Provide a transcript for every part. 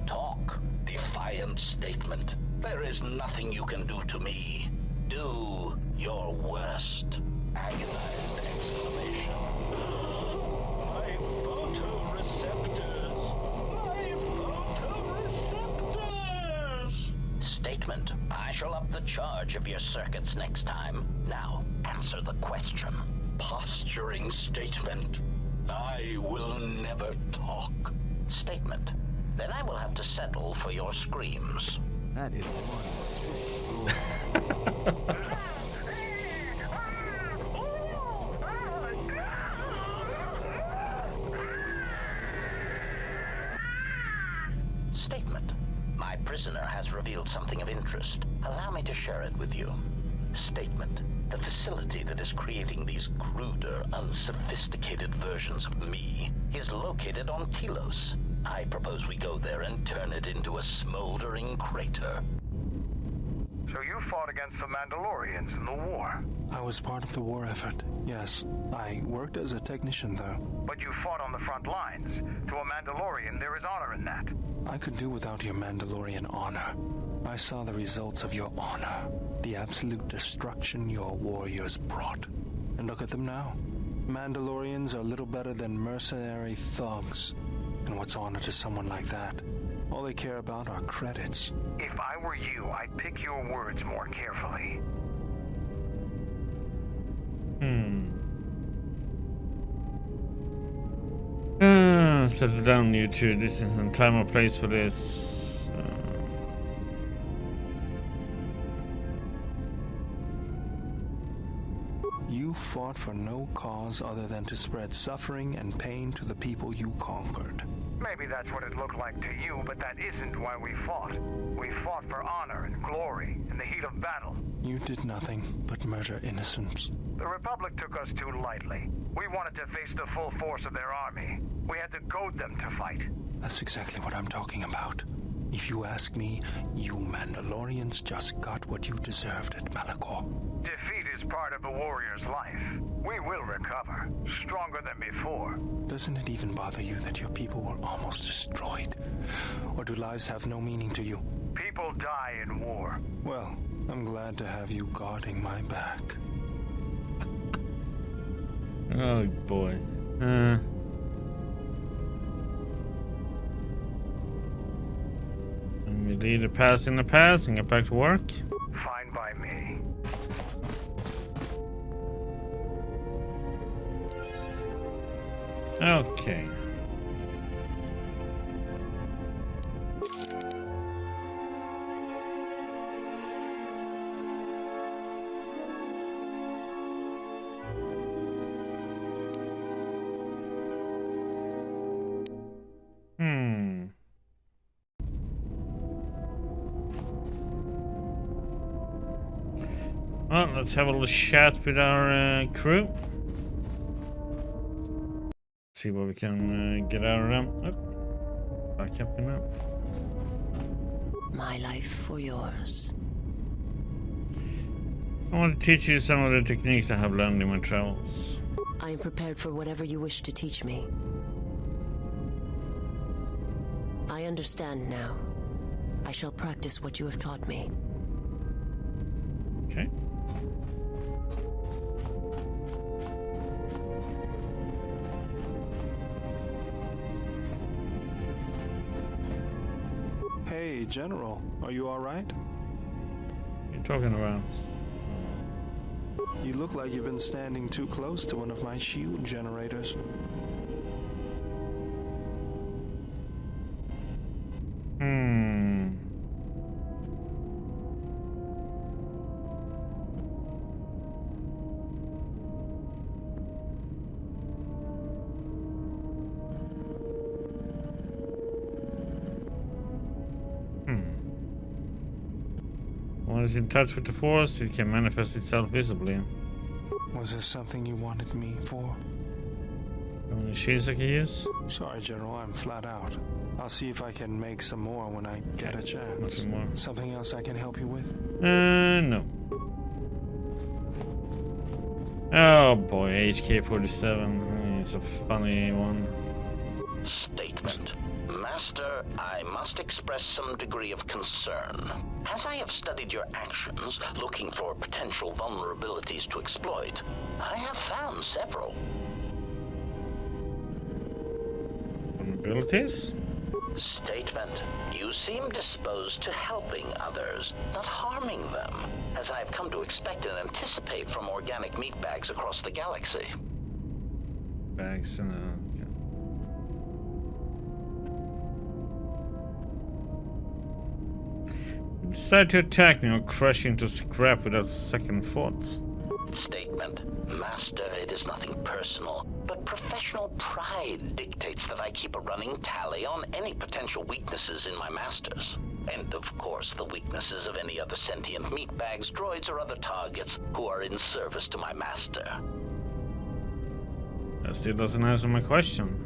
talk. Defiant statement. There is nothing you can do to me. Do your worst. Agonized exclamation. My photoreceptors! My photoreceptors! Statement. I shall up the charge of your circuits next time. Now, answer the question. Posturing statement. I will never talk. Statement. Then I will have to settle for your screams. That is one. Statement. My prisoner has revealed something of interest. Allow me to share it with you. Statement. The facility that is creating these cruder, unsophisticated versions of me is located on Telos. I propose we go there and turn it into a smoldering crater. So you fought against the Mandalorians in the war? I was part of the war effort, yes. I worked as a technician, though. But you fought on the front lines. To a Mandalorian, there is honor in that. I could do without your Mandalorian honor. I saw the results of your honor. The absolute destruction your warriors brought. And look at them now. Mandalorians are little better than mercenary thugs. And what's honor to someone like that? All they care about are credits. If I were you, I'd pick your words more carefully. Settle down, you two. This isn't time or place for this. You fought for no cause other than to spread suffering and pain to the people you conquered. Maybe that's what it looked like to you, but that isn't why we fought. We fought for honor and glory in the heat of battle. You did nothing but murder innocents. The Republic took us too lightly. We wanted to face the full force of their army. We had to goad them to fight. That's exactly what I'm talking about. If you ask me, you Mandalorians just got what you deserved at Malachor. Defeat is part of a warrior's life. We will recover, stronger than before. Doesn't it even bother you that your people were almost destroyed? Or do lives have no meaning to you? People die in war. Well, I'm glad to have you guarding my back. Oh boy. We leave the past in the past and get back to work. Fine by me. Okay. Well, let's have a little chat with our crew. See what we can get out of them. Oh, back up in that. My life for yours. I want to teach you some of the techniques I have learned in my travels. I am prepared for whatever you wish to teach me. I understand now. I shall practice what you have taught me. Okay. Hey, General, are you all right? What are you talking about? You look like you've been standing too close to one of my shield generators. When it's in touch with the Force, it can manifest itself visibly. Was there something you wanted me for? Any shields I can use? Sorry, General, I'm flat out. I'll see if I can make some more when I get a chance. Nothing more. Something else I can help you with? No. Oh boy, HK-47. It's a funny one. Statement. Master, I must express some degree of concern. As I have studied your actions, looking for potential vulnerabilities to exploit, I have found several. Vulnerabilities? Statement. You seem disposed to helping others, not harming them, as I have come to expect and anticipate from organic meat bags across the galaxy. Bags, okay. Decide to attack me or crush into scrap without second thoughts. Statement. Master, it is nothing personal, but professional pride dictates that I keep a running tally on any potential weaknesses in my masters. And of course, the weaknesses of any other sentient meatbags, droids, or other targets who are in service to my master. That still doesn't answer my question.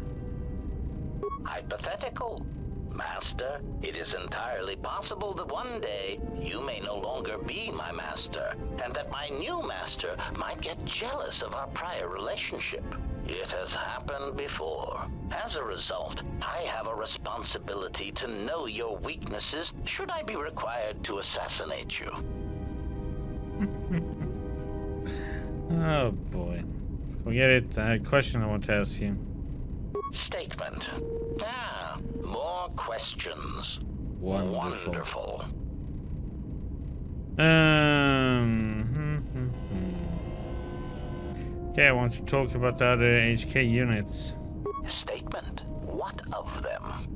Hypothetical. Master, it is entirely possible that one day you may no longer be my master, and that my new master might get jealous of our prior relationship. It has happened before. As a result, I have a responsibility to know your weaknesses should I be required to assassinate you. Oh boy. Forget it. I had a question I want to ask you. Statement. More questions. Wonderful. Wonderful. Okay, I want to talk about the other HK units. Statement. What of them?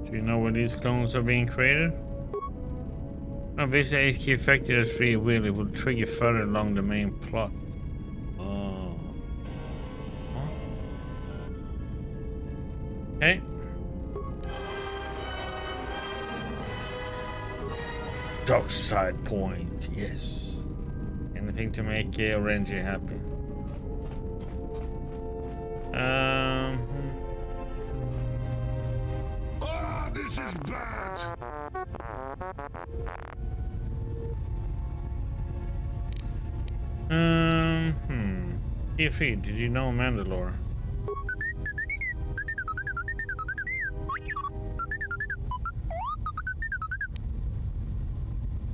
Do you know where these clones are being created? No, basically HK affected at free will. It will trigger further along the main plot. Oh. Huh? Okay. Dark side point, yes. Anything to make Orange happy. This is bad. Ify, did you know Mandalore?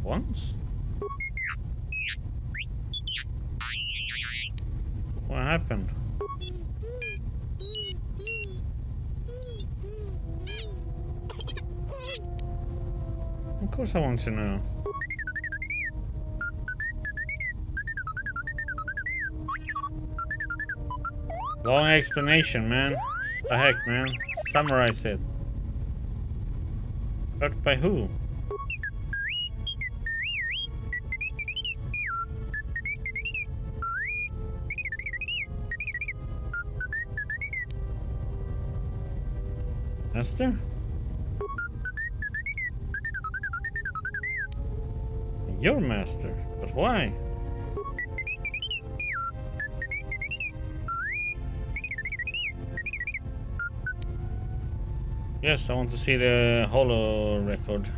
Once? What happened? Of course I want to know. Long explanation, man. The heck, man. Summarize it. Hurt by who? Master? Your master, but why? Yes, I want to see the holo record.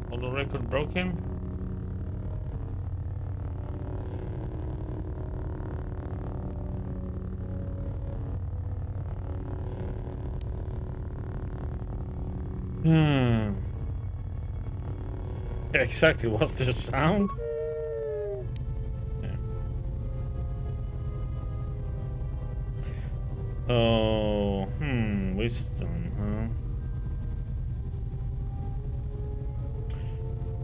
Holo record broken? Exactly, what's the sound? Yeah. Oh, wisdom, huh?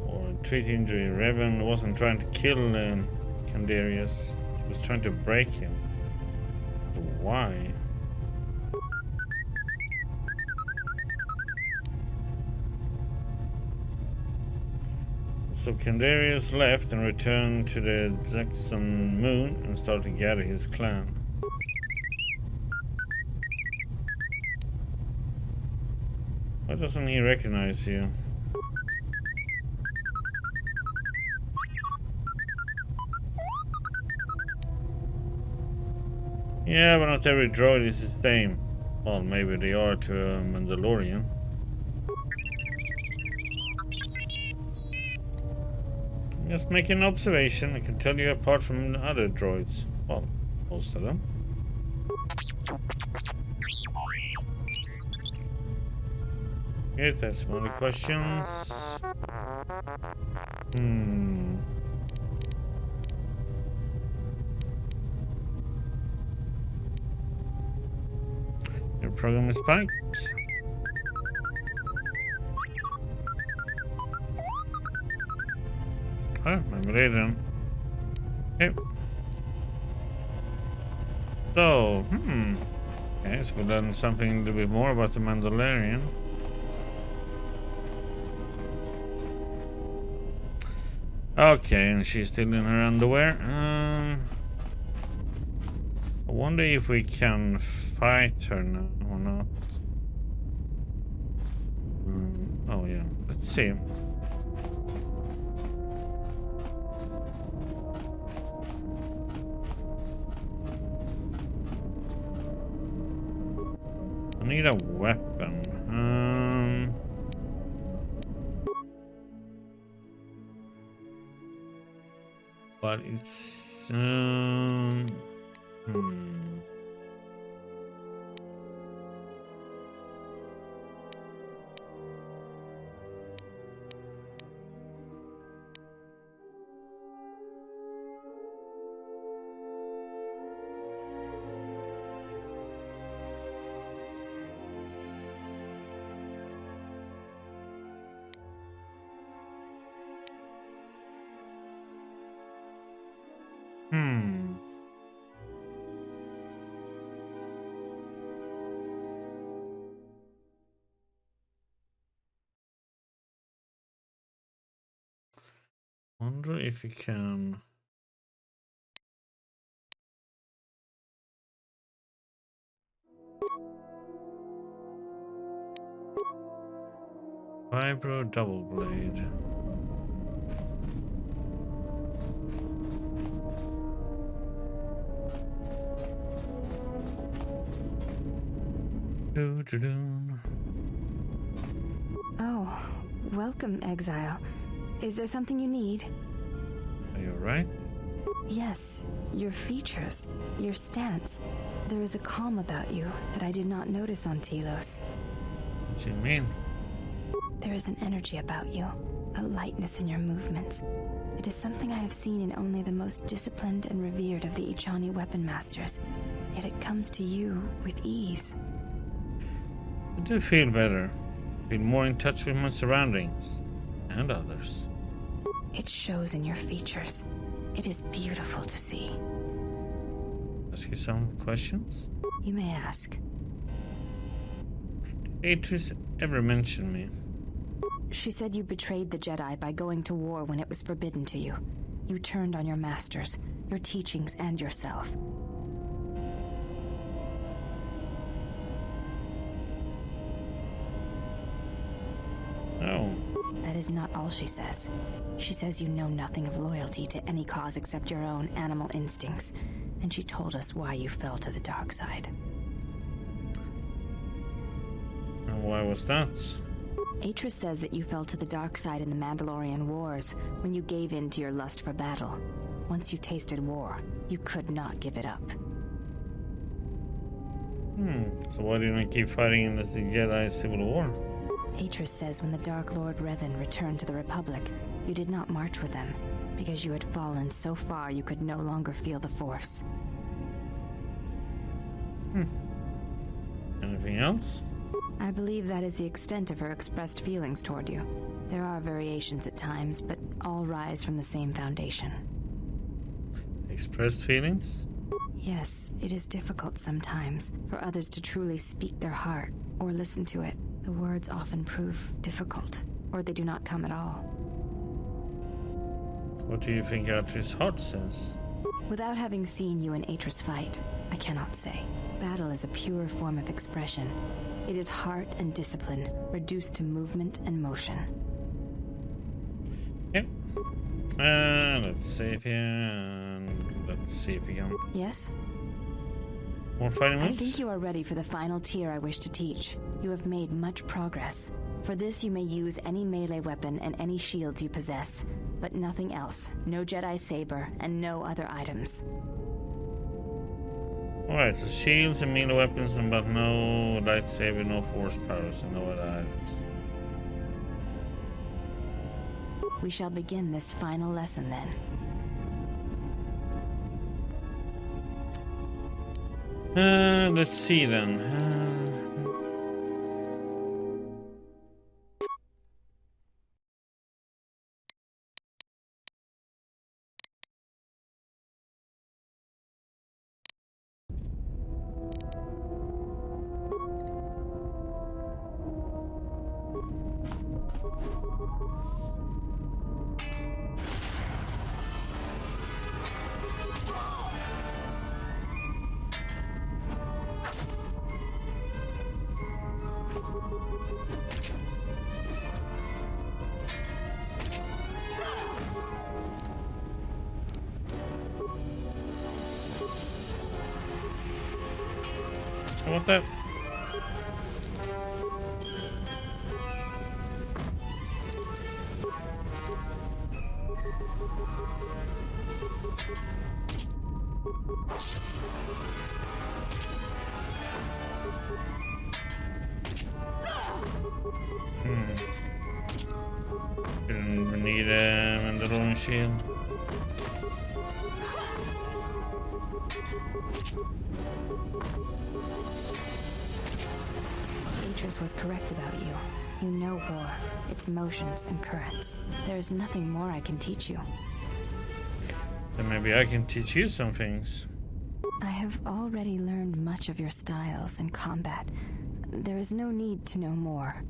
Or treat injury. Revan wasn't trying to kill Candarius. She was trying to break him. But why? So Candarius left and returned to the Jackson moon and started to gather his clan. Why doesn't he recognize you? Yeah, but not every droid is the same. Well, maybe they are to a Mandalorian. Just making an observation. I can tell you apart from the other droids. Well, most of them. Here, there's some other questions. Your program is spiked. Oh, maybe later. Okay. So, okay, so we learned something a little bit more about the Mandalorian. Okay, and she's still in her underwear. I wonder if we can fight her now or not. Oh yeah, let's see. I need a weapon. But it's wonder if we can. Vibro double blade. Oh, welcome, Exile. Is there something you need? Are you alright? Yes, your features, your stance. There is a calm about you that I did not notice on Telos. What do you mean? There is an energy about you, a lightness in your movements. It is something I have seen in only the most disciplined and revered of the Ichani weapon masters. Yet it comes to you with ease. I do feel better. Feel more in touch with my surroundings. And others. It shows in your features. It is beautiful to see. Ask you some questions? You may ask. Did Atris ever mention me? She said you betrayed the Jedi by going to war when it was forbidden to you. You turned on your masters, your teachings, and yourself. Oh. That is not all she says. She says you know nothing of loyalty to any cause except your own animal instincts, and she told us why you fell to the dark side. And why was that? Atris says that you fell to the dark side in the Mandalorian Wars when you gave in to your lust for battle. Once you tasted war, you could not give it up. So why didn't I keep fighting in the Jedi Civil War? Atris says when the Dark Lord Revan returned to the Republic, you did not march with them, because you had fallen so far you could no longer feel the Force. Anything else? I believe that is the extent of her expressed feelings toward you. There are variations at times, but all rise from the same foundation. Expressed feelings? Yes, it is difficult sometimes for others to truly speak their heart or listen to it. The words often prove difficult, or they do not come at all. What do you think Atris' heart says? Without having seen you and Atris fight, I cannot say. Battle is a pure form of expression. It is heart and discipline, reduced to movement and motion. Yep. Let's save here and let's see if we can. Yes? More fighting I moves? think you are ready for the final tier I wish to teach. You have made much progress. For this, you may use any melee weapon and any shields you possess, but nothing else. No Jedi saber and no other items. Alright, so shields and melee weapons, but no lightsaber, no force powers, and no other items. We shall begin this final lesson then. Let's see then. I want that. Didn't need a Mandalorian shield. Atris was correct about you. You know war, its motions and currents. There is nothing more I can teach you. Then maybe I can teach you some things. I have already learned much of your styles and combat. There is no need to know more.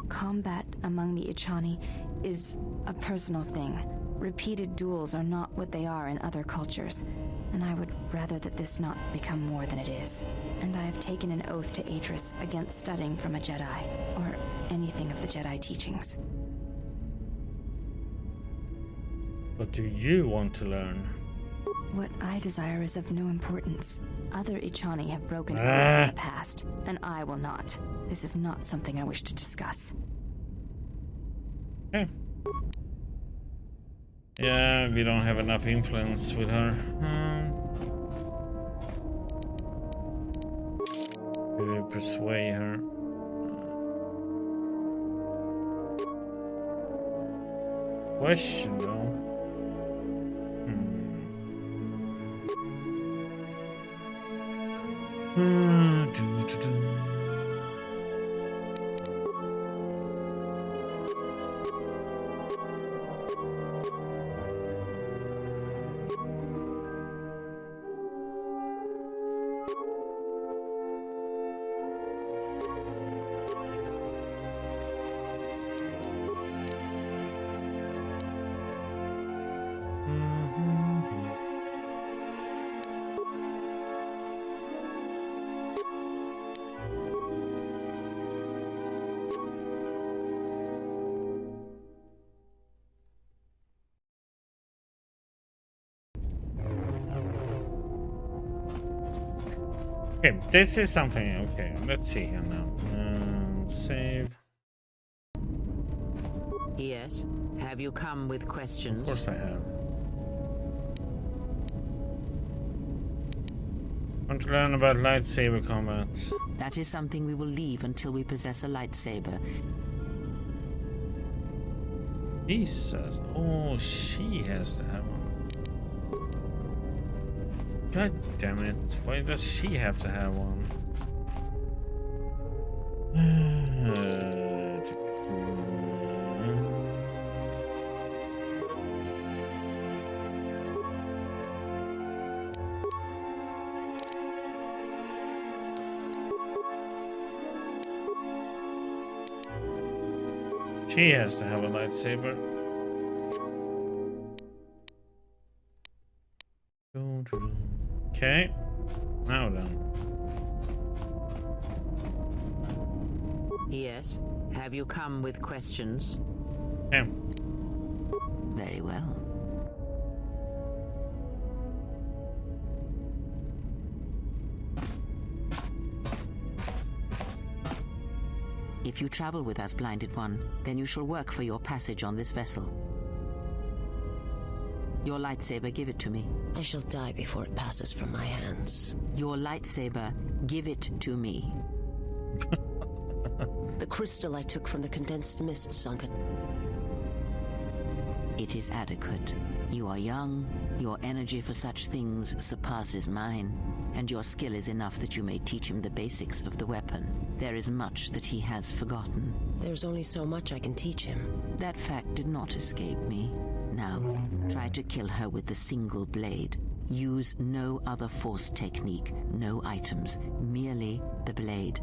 Combat among the Ichani is a personal thing. Repeated duels are not what they are in other cultures, and I would rather that this not become more than it is. And I have taken an oath to Atris against studying from a Jedi, or anything of the Jedi teachings. What do you want to learn? What I desire is of no importance. Other Ichani have broken oaths in the past, and I will not. This is not something I wish to discuss. Okay. Yeah, we don't have enough influence with her. To persuade her. Question though. Okay, this is something. Okay, let's see here now. Save. Yes. Have you come with questions? Of course I have. Want to learn about lightsaber combat? That is something we will leave until we possess a lightsaber. Jesus. Oh, she has to have one. God damn it. Why does she have to have one? She has to have a lightsaber. Okay. Yes. Have you come with questions? Okay. Very well. If you travel with us, Blinded One, then you shall work for your passage on this vessel. Your lightsaber, give it to me. I shall die before it passes from my hands. Your lightsaber, give it to me. The crystal I took from the condensed mist sunk it. It is adequate. You are young, your energy for such things surpasses mine, and your skill is enough that you may teach him the basics of the weapon. There is much that he has forgotten. There's only so much I can teach him. That fact did not escape me. Now, try to kill her with the single blade. Use no other force technique, no items, merely the blade.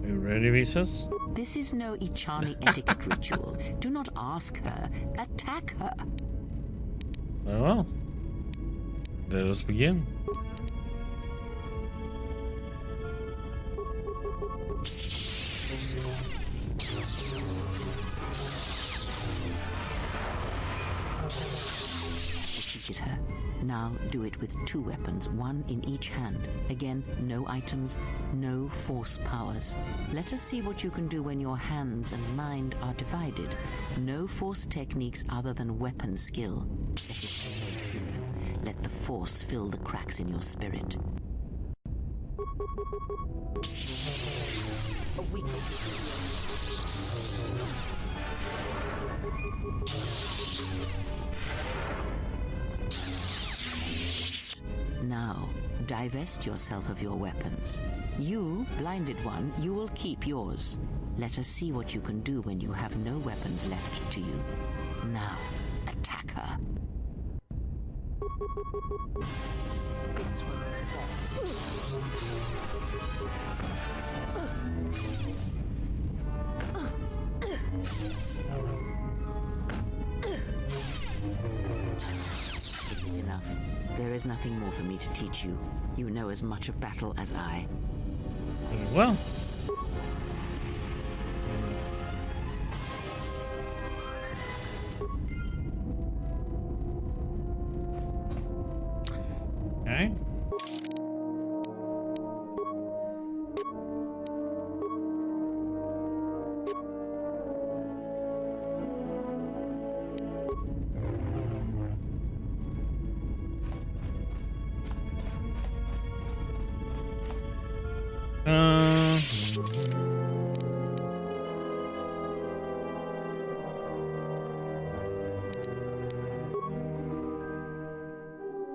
You ready, Visas? This is no Ichani etiquette ritual. Do not ask her, attack her. Very well. Let us begin. Defeated her. Now do it with 2 weapons, 1 in each hand. Again, no items, no force powers. Let us see what you can do when your hands and mind are divided. No force techniques other than weapon skill. Let it flow through you. Let the force fill the cracks in your spirit. A weak. Now, divest yourself of your weapons. You, Blinded One, you will keep yours. Let us see what you can do when you have no weapons left to you. Now, attack her. This one will It is enough. There is nothing more for me to teach you. You know as much of battle as I. Very well. Okay.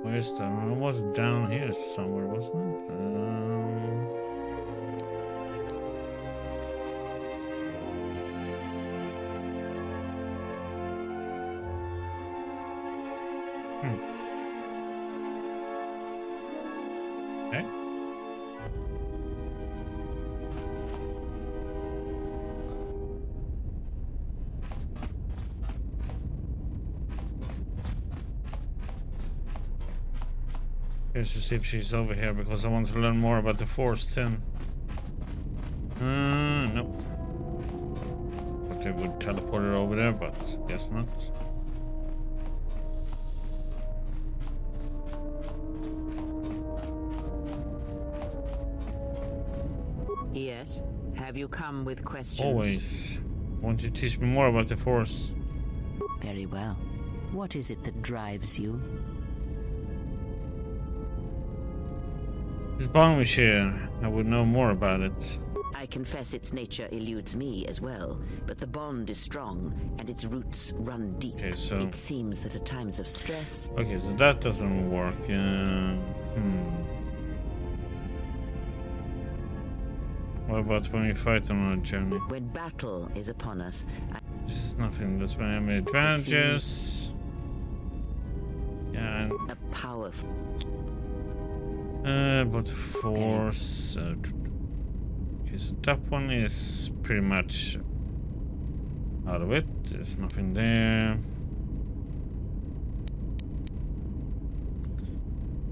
Where's the? It was down here somewhere, wasn't it? Okay. Here's to see if she's over here because I want to learn more about the Force 10. Nope. But they would teleport her over there, but guess not. Yes? Have you come with questions? Always. Won't you teach me more about the Force? Very well. What is it that drives you? This bond we share, I would know more about it. I confess its nature eludes me as well, but the bond is strong and its roots run deep. Okay, so... It seems that at times of stress... Okay, so that doesn't work. What about when we fight on a journey? When battle is upon us... This is nothing. That's when I have advantages. Yeah, and... A powerful... but Force... okay, so that one is pretty much out of it. There's nothing there.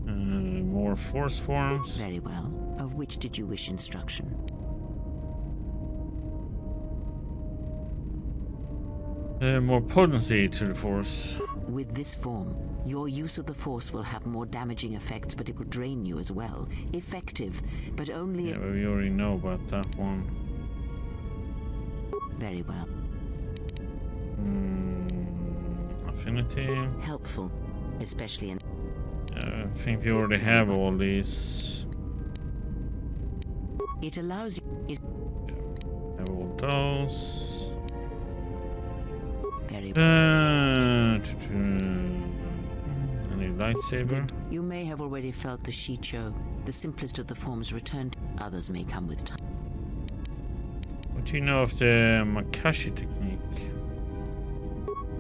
More more force forms. Very well. Of which did you wish instruction? More potency to the force. With this form, your use of the Force will have more damaging effects, but it will drain you as well. Effective, but only... Yeah, but we already know about that one. Very well. Affinity. Helpful, especially in... I think we already have all these. It allows you... Have all those. Very Any lightsaber? You may have already felt the Shicho. The simplest of the forms returned. Others may come with time. What do you know of the Makashi technique?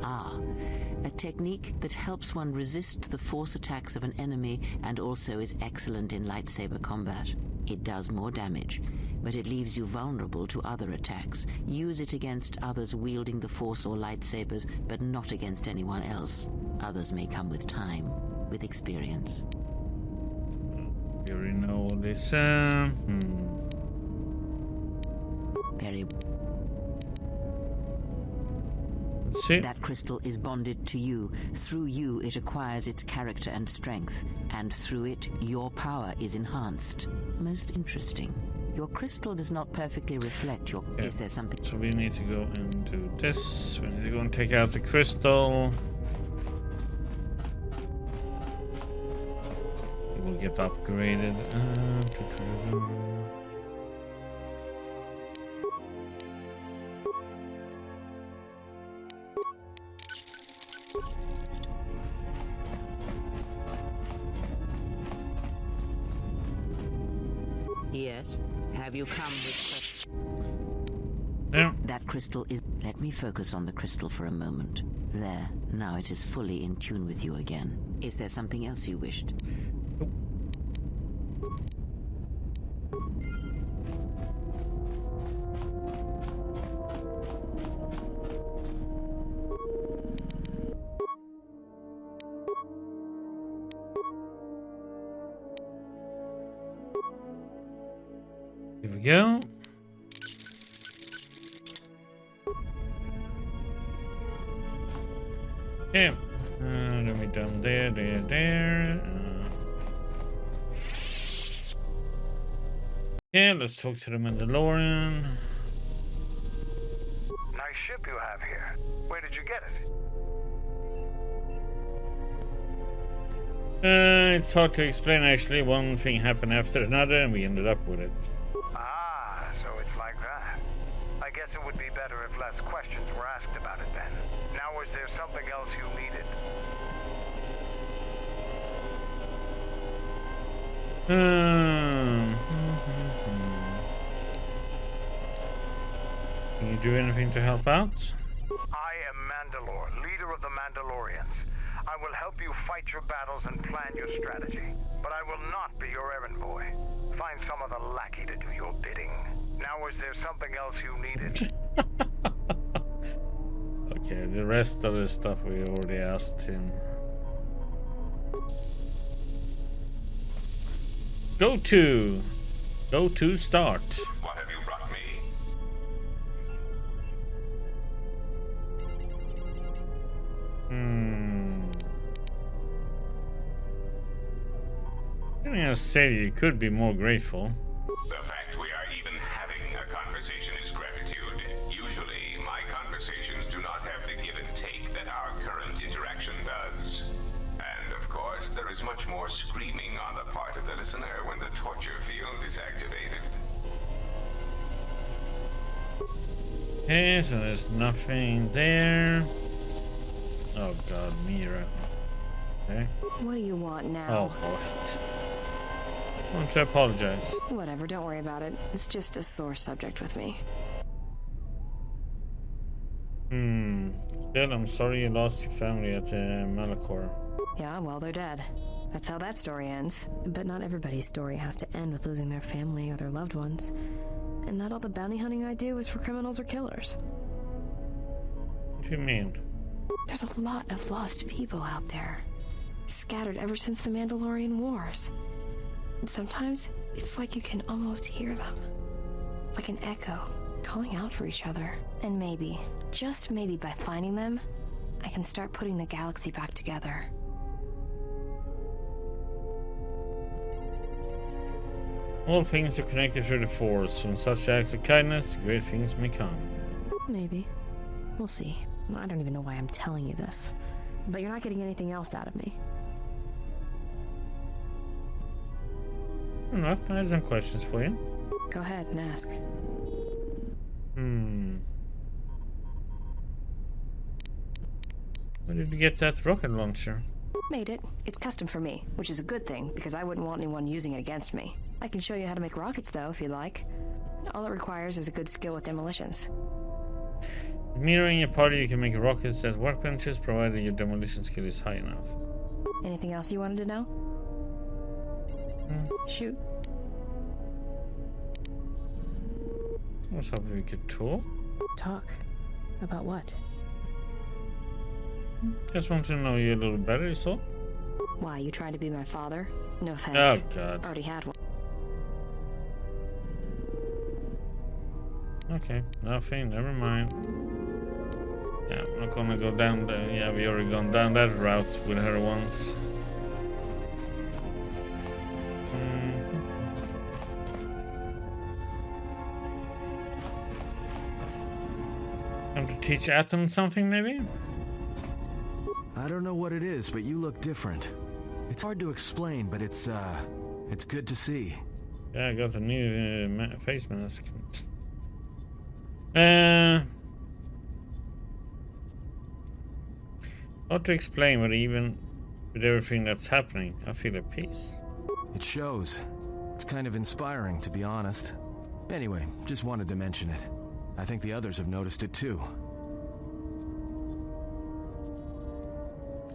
Ah, a technique that helps one resist the force attacks of an enemy and also is excellent in lightsaber combat. It does more damage, but it leaves you vulnerable to other attacks. Use it against others wielding the Force or lightsabers, but not against anyone else. Others may come with time, with experience. We already know all this. Very... Let's see. That crystal is bonded to you. Through you, it acquires its character and strength. And through it, your power is enhanced. Most interesting. Your crystal does not perfectly reflect your... Yeah. Is there something... So we need to go and do this. We need to go and take out the crystal. It will get upgraded. Yes. Have you come with... Yeah. That crystal is... Let me focus on the crystal for a moment. There. Now it is fully in tune with you again. Is there something else you wished? Here we go. Okay. Then we done there. Yeah, let's talk to the Mandalorian. Nice ship you have here. Where did you get it? It's hard to explain actually. One thing happened after another and we ended up with it. Ah, so it's like that. I guess it would be better if less questions were asked about it then. Now, was there something else you needed? Can you do anything to help out? I am Mandalore, leader of the Mandalorians. I will help you fight your battles and plan your strategy. But I will not be your errand boy. Find some other lackey to do your bidding. Now, was there something else you needed? Okay, the rest of the stuff we already asked him. Go to start. What have you brought me? I'm gonna say you could be more grateful. The fact we are even having a conversation is gratitude. Usually, my conversations do not have the give and take that our current interaction does. And of course, there is much more screaming on the part of the listener when the torture field is activated. Okay, so there's nothing there. Oh god, Mira. Okay. What do you want now? Oh, what? I want to apologize. Whatever, don't worry about it. It's just a sore subject with me. Still, I'm sorry you lost your family at Malachor. Yeah, well, they're dead. That's how that story ends. But not everybody's story has to end with losing their family or their loved ones. And not all the bounty hunting I do is for criminals or killers. What do you mean? There's a lot of lost people out there. Scattered ever since the Mandalorian Wars. Sometimes it's like you can almost hear them. Like an echo, calling out for each other. And maybe, just maybe by finding them, I can start putting the galaxy back together. All things are connected through the Force. From such acts of kindness, great things may come. Maybe. We'll see. I don't even know why I'm telling you this. But you're not getting anything else out of me. Enough. I have some questions for you. Go ahead and ask. Where did you get that rocket launcher? Made it. It's custom for me, which is a good thing, because I wouldn't want anyone using it against me. I can show you how to make rockets, though, if you'd like. All it requires is a good skill with demolitions. Mirroring your party, you can make rockets at workbenches, provided your demolition skill is high enough. Anything else you wanted to know? Shoot. I was hoping we could talk. Talk? About what? Just want to know you a little better, you saw? Why, you trying to be my father? No thanks. Oh, God. Already had one. Okay, nothing, never mind. Yeah, I'm not gonna go down there. Yeah, we already gone down that route with her once. Time to teach Atom something, maybe? I don't know what it is, but you look different. It's hard to explain, but it's good to see. Yeah, I got a new face mask. Hard to explain, but even with everything that's happening, I feel at peace. It shows. It's kind of inspiring, to be honest. Anyway, just wanted to mention it. I think the others have noticed it too.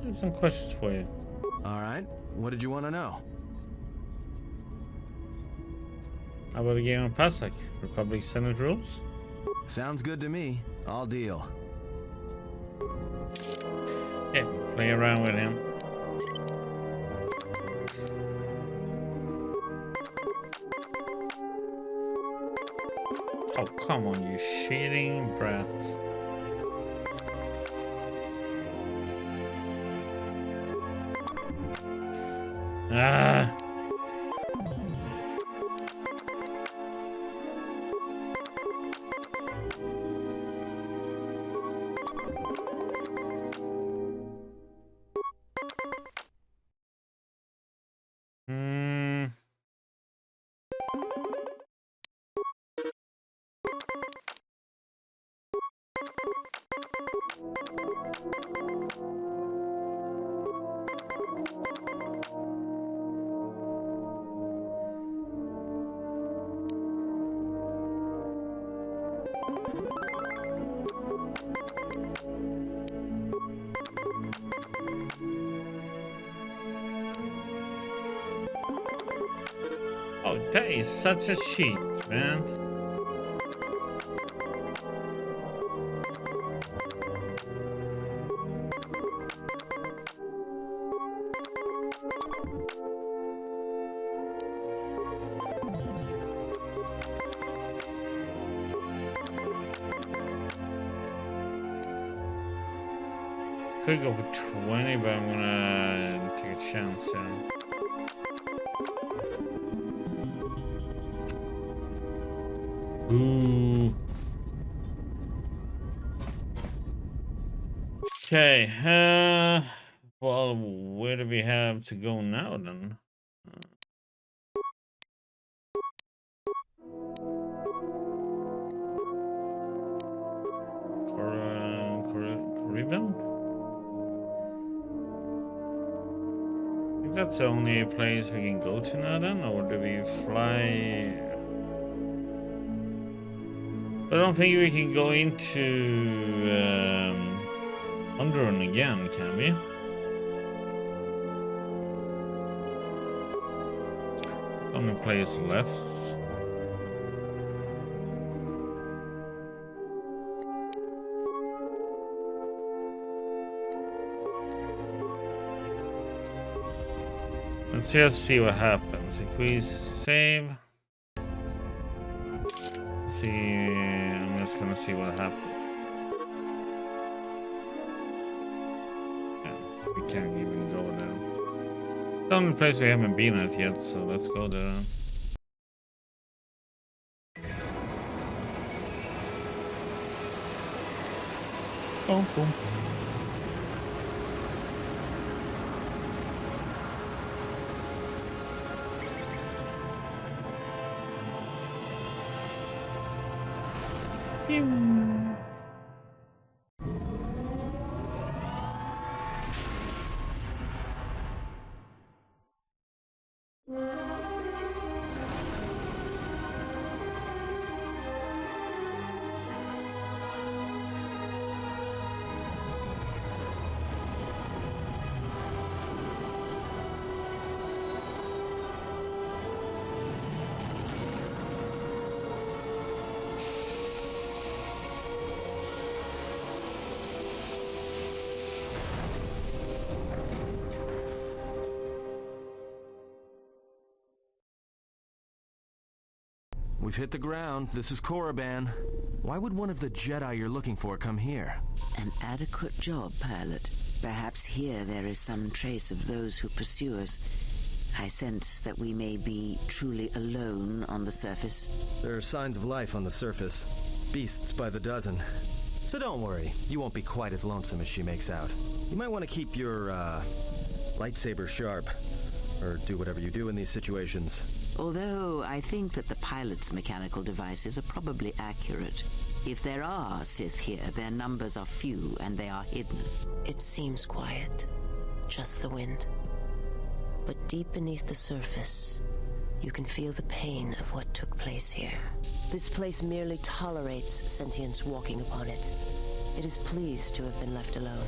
I have some questions for you. All right, what did you want to know? How about a game of Pasak? Republic Senate rules? Sounds good to me. I'll deal. Yeah, play around with him. Oh, come on, you shitting brat. Ah. Oh, that is such a sheep, man. Could go for 20, but I'm gonna take a chance here. Ooh. Okay, well, where do we have to go now then? Korriban? I think that's the only place we can go to now then, or do we fly? I don't think we can go into Underrun again, can we? Only place left. Let's just see what happens. If we save... See, I'm just gonna see what happens. Yeah, we can't even go there. It's the only place we haven't been at yet, so let's go there. Boom, boom. We've hit the ground. This is Korriban. Why would one of the Jedi you're looking for come here? An adequate job, pilot. Perhaps here there is some trace of those who pursue us. I sense that we may be truly alone on the surface. There are signs of life on the surface. Beasts by the dozen. So don't worry, you won't be quite as lonesome as she makes out. You might want to keep your, lightsaber sharp. Or do whatever you do in these situations. Although I think that the pilot's mechanical devices are probably accurate. If there are Sith here, their numbers are few and they are hidden. It seems quiet. Just the wind. But deep beneath the surface, you can feel the pain of what took place here. This place merely tolerates sentience walking upon it. It is pleased to have been left alone.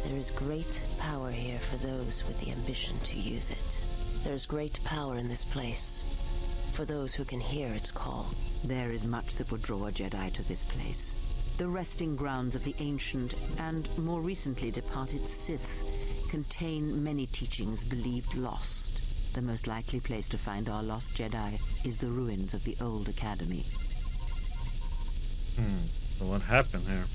There is great power here for those with the ambition to use it. There is great power in this place for those who can hear its call. There is much that would draw a Jedi to this place. The resting grounds of the ancient and more recently departed Sith contain many teachings believed lost. The most likely place to find our lost Jedi is the ruins of the old academy. So what happened here?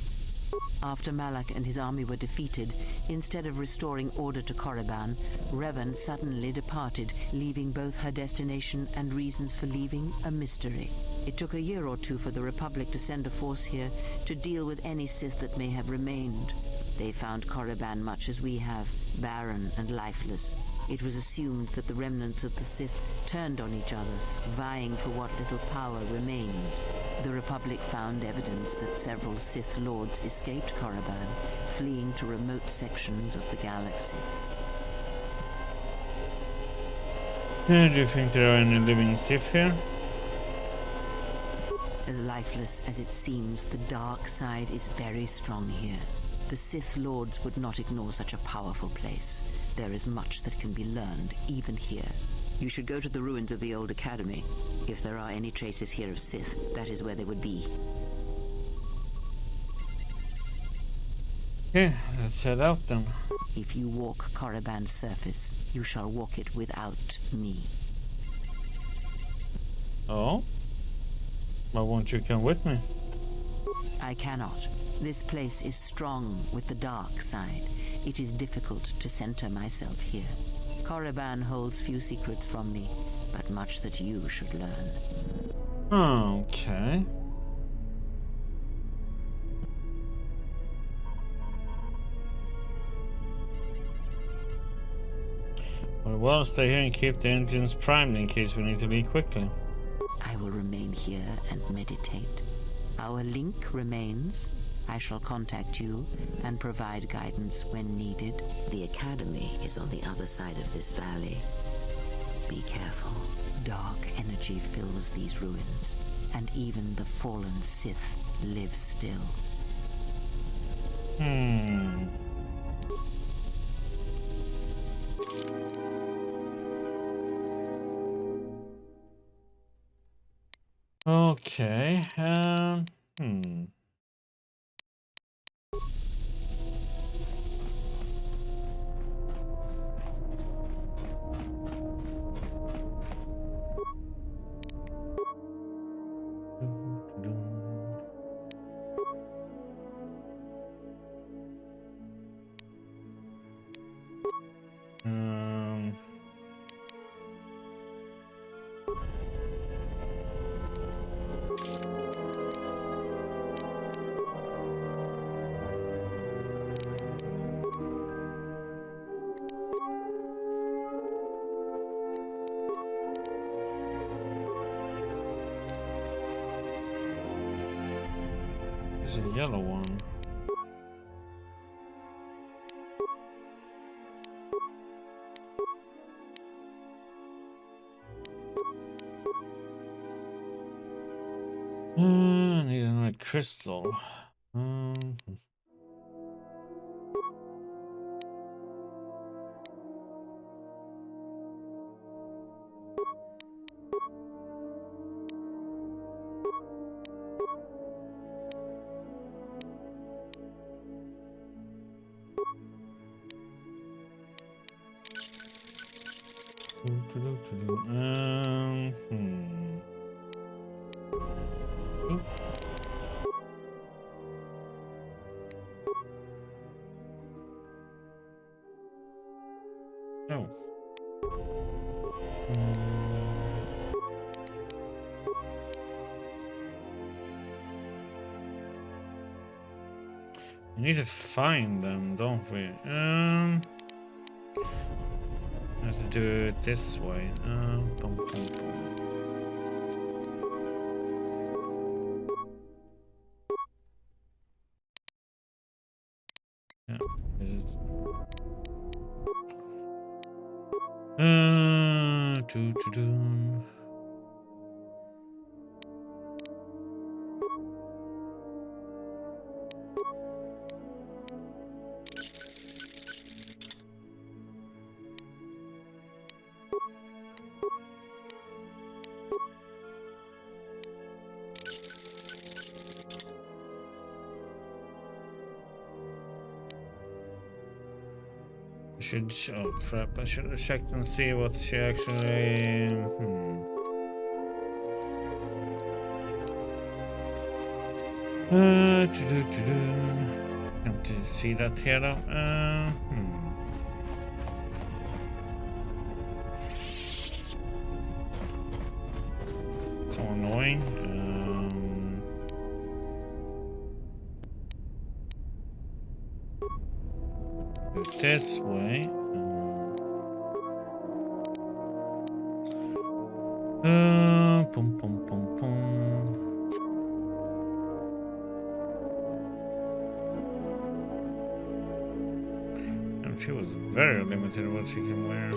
After Malak and his army were defeated, instead of restoring order to Korriban, Revan suddenly departed, leaving both her destination and reasons for leaving a mystery. It took a year or two for the Republic to send a force here to deal with any Sith that may have remained. They found Korriban much as we have, barren and lifeless. It was assumed that the remnants of the Sith turned on each other, vying for what little power remained. The Republic found evidence that several Sith Lords escaped Korriban, fleeing to remote sections of the galaxy. Do you think there are any living Sith here? As lifeless as it seems, the dark side is very strong here. The Sith Lords would not ignore such a powerful place. There is much that can be learned, even here. You should go to the ruins of the old academy. If there are any traces here of Sith, that is where they would be. Okay, let's head out then. If you walk Korriban's surface, you shall walk it without me. Oh? Why won't you come with me? I cannot. This place is strong with the dark side. It is difficult to center myself here. Korriban holds few secrets from me, but much that you should learn. Okay. Well, we'll stay here and keep the engines primed in case we need to leave quickly. I will remain here and meditate. Our link remains. I shall contact you and provide guidance when needed. The academy is on the other side of this valley. Be careful. Dark energy fills these ruins, and even the fallen Sith live still. Okay, There's a yellow one. I need another crystal. No. We need to find them, don't we? We have to do it this way. Bum, bum, bum. Yeah, is it? Do. Oh crap, I should have checked and see what she actually... Can't see that here though. So annoying. Go this way. Pum pum pum pum. And she was very limited what she can wear.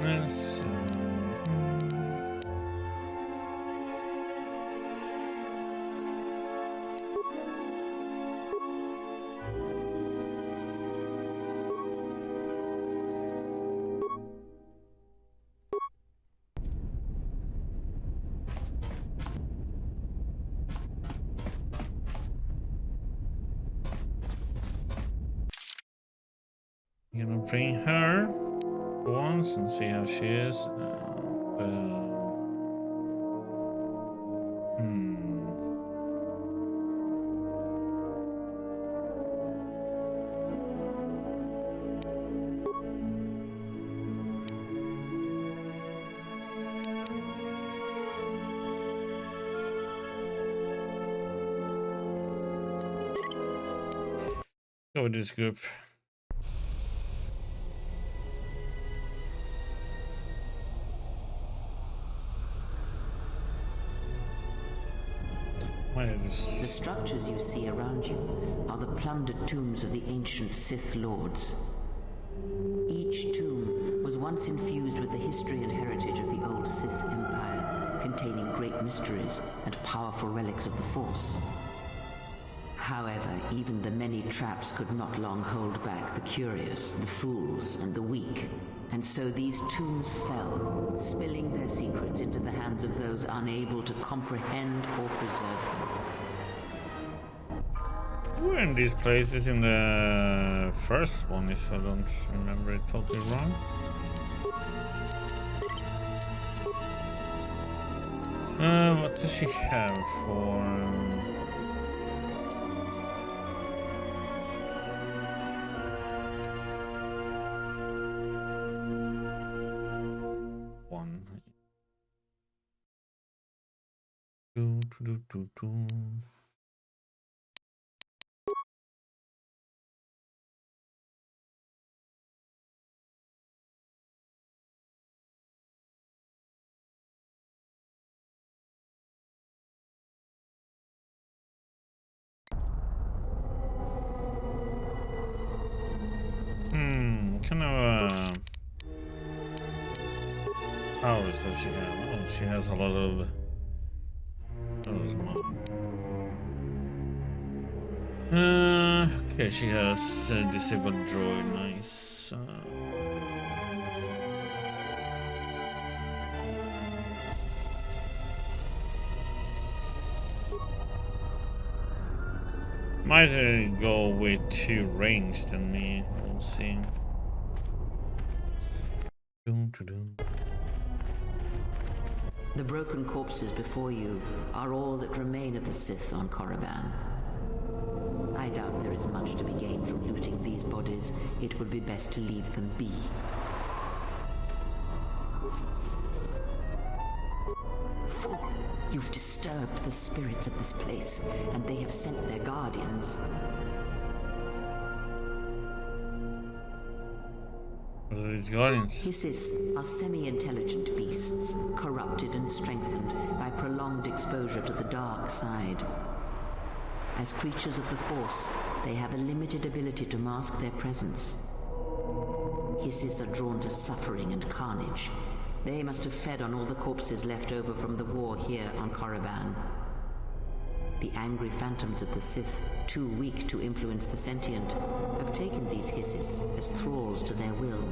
Let's gonna bring her once and see how she is. go with this group. The structures you see around you are the plundered tombs of the ancient Sith Lords. Each tomb was once infused with the history and heritage of the old Sith Empire, containing great mysteries and powerful relics of the Force. However, even the many traps could not long hold back the curious, the fools, and the weak. And so these tombs fell, spilling their secrets into the hands of those unable to comprehend or preserve them. We're in these places in the first one, if I don't remember it totally wrong. What does she have for... one. Do. Kind of powers does she have? Oh, she has a lot of those. Okay, she has disabled droid. Nice. Might go with too ranged than me. We'll see. The broken corpses before you are all that remain of the Sith on Korriban. I doubt there is much to be gained from looting these bodies. It would be best to leave them be. Fool! You've disturbed the spirits of this place, and they have sent their guardians. What are these guardians? Hissis are semi-intelligent beasts, corrupted and strengthened by prolonged exposure to the dark side. As creatures of the Force, they have a limited ability to mask their presence. Hissis are drawn to suffering and carnage. They must have fed on all the corpses left over from the war here on Korriban. The angry phantoms of the Sith, too weak to influence the sentient, have taken these Hissis as thralls to their will.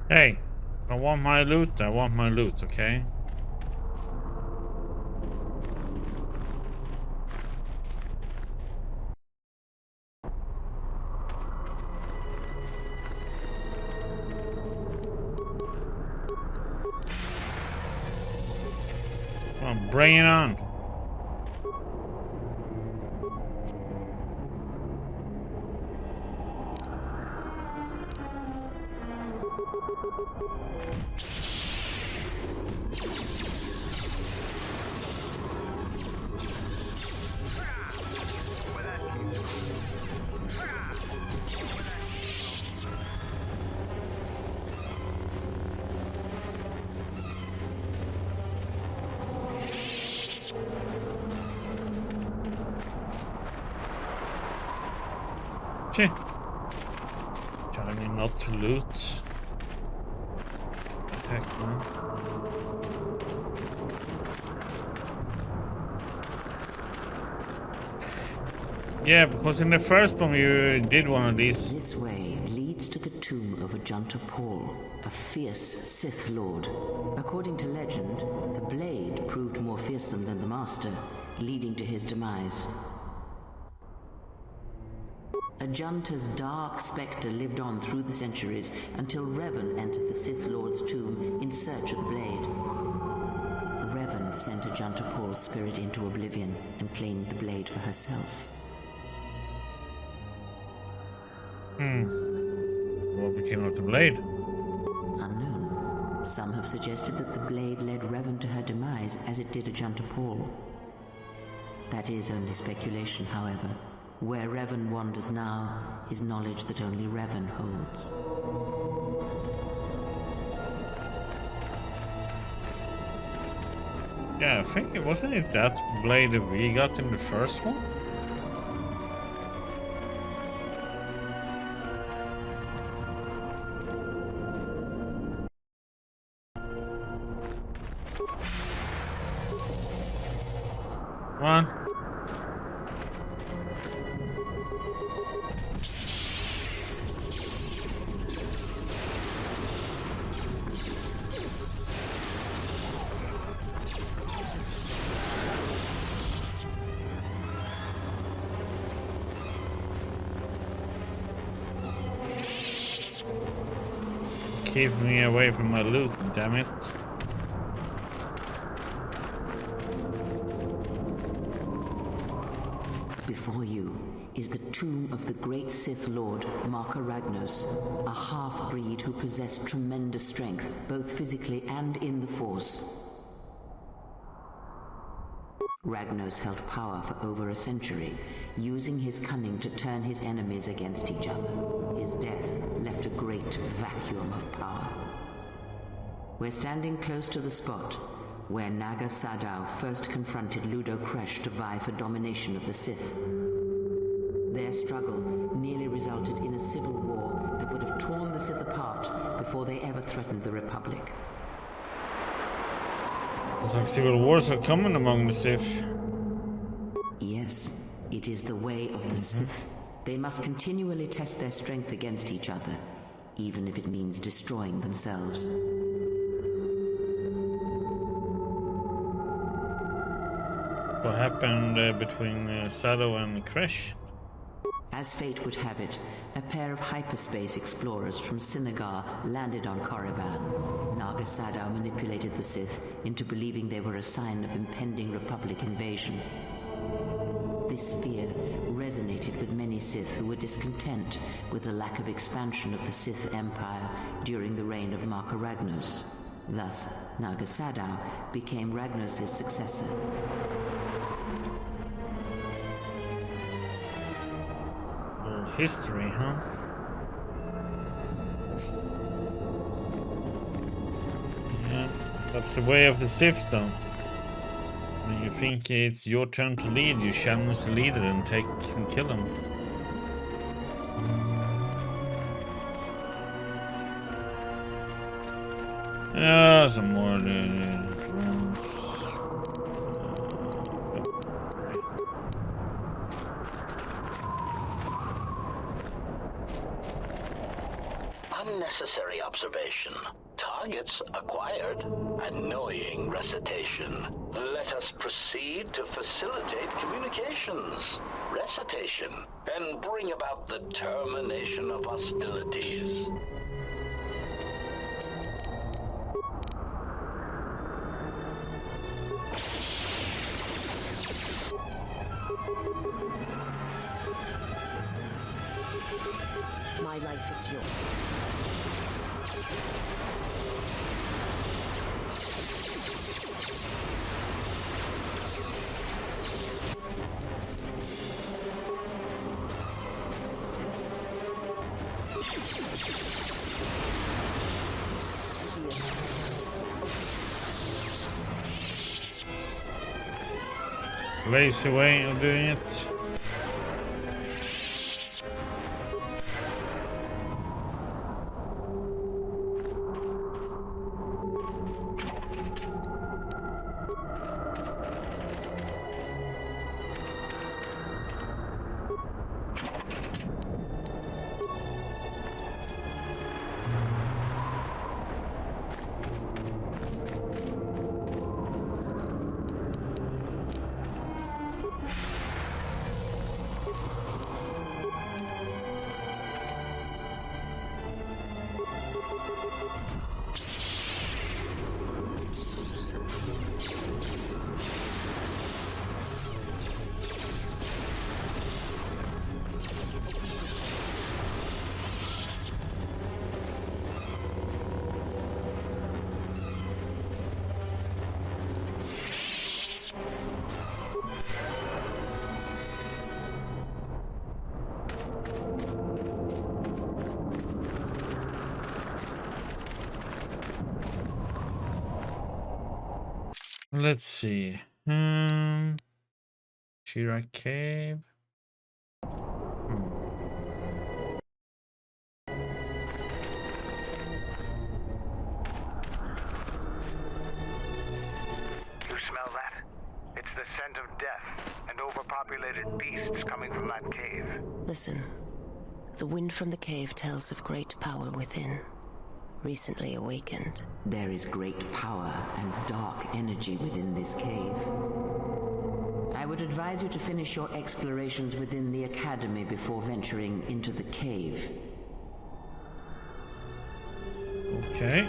Hey, I want my loot, okay? Come on, bring it on. Shit. Telling me not to loot. Heck, man. Yeah, because in the first one you did one of these. This way leads to the tomb of Ajanta Paul, a fierce Sith Lord. According to legend, the blade proved more fearsome than the Master, leading to his demise. Ajanta's dark spectre lived on through the centuries until Revan entered the Sith Lord's tomb in search of the blade. Revan sent Ajanta Paul's spirit into oblivion and claimed the blade for herself. What became of the blade? Unknown. Some have suggested that the blade led Revan to her demise as it did Ajanta Paul. That is only speculation, however. Where Revan wanders now is knowledge that only Revan holds. Yeah, I think it wasn't it that blade that we got in the first one? Come on. Keep me away from my loot, damn it. Before you is the tomb of the great Sith Lord, Marka Ragnos, a half-breed who possessed tremendous strength, both physically and in the Force. Ragnos held power for over a century, using his cunning to turn his enemies against each other. His death left a great vacuum of power. We're standing close to the spot where Naga Sadow first confronted Ludo Kresh to vie for domination of the Sith. Their struggle nearly resulted in a civil war that would have torn the Sith apart before they ever threatened the Republic. It's like civil wars are coming among the Sith. Yes, it is the way of the Sith. They must continually test their strength against each other, even if it means destroying themselves. What happened between Sadow and Kresh? As fate would have it, a pair of hyperspace explorers from Sinagar landed on Korriban. Naga Sadow manipulated the Sith into believing they were a sign of impending Republic invasion. This fear resonated with many Sith who were discontent with the lack of expansion of the Sith Empire during the reign of Marka Ragnos. Thus, Naga Sadow became Ragnos' successor. History, huh? Yeah, that's the way of the Sith, though. When you think it's your turn to lead, you challenge the leader and kill him. Yeah, some more drones. Unnecessary observation. Targets acquired. Annoying recitation. Let us proceed to facilitate communications. Recitation. And bring about the termination of hostilities. My life is yours. Lazy way of doing it. Let's see. Shira Cave. You smell that? It's the scent of death and overpopulated beasts coming from that cave. Listen, the wind from the cave tells of great power within, recently awakened. There is great power and dark energy within this cave. I would advise you to finish your explorations within the academy before venturing into the cave. Okay.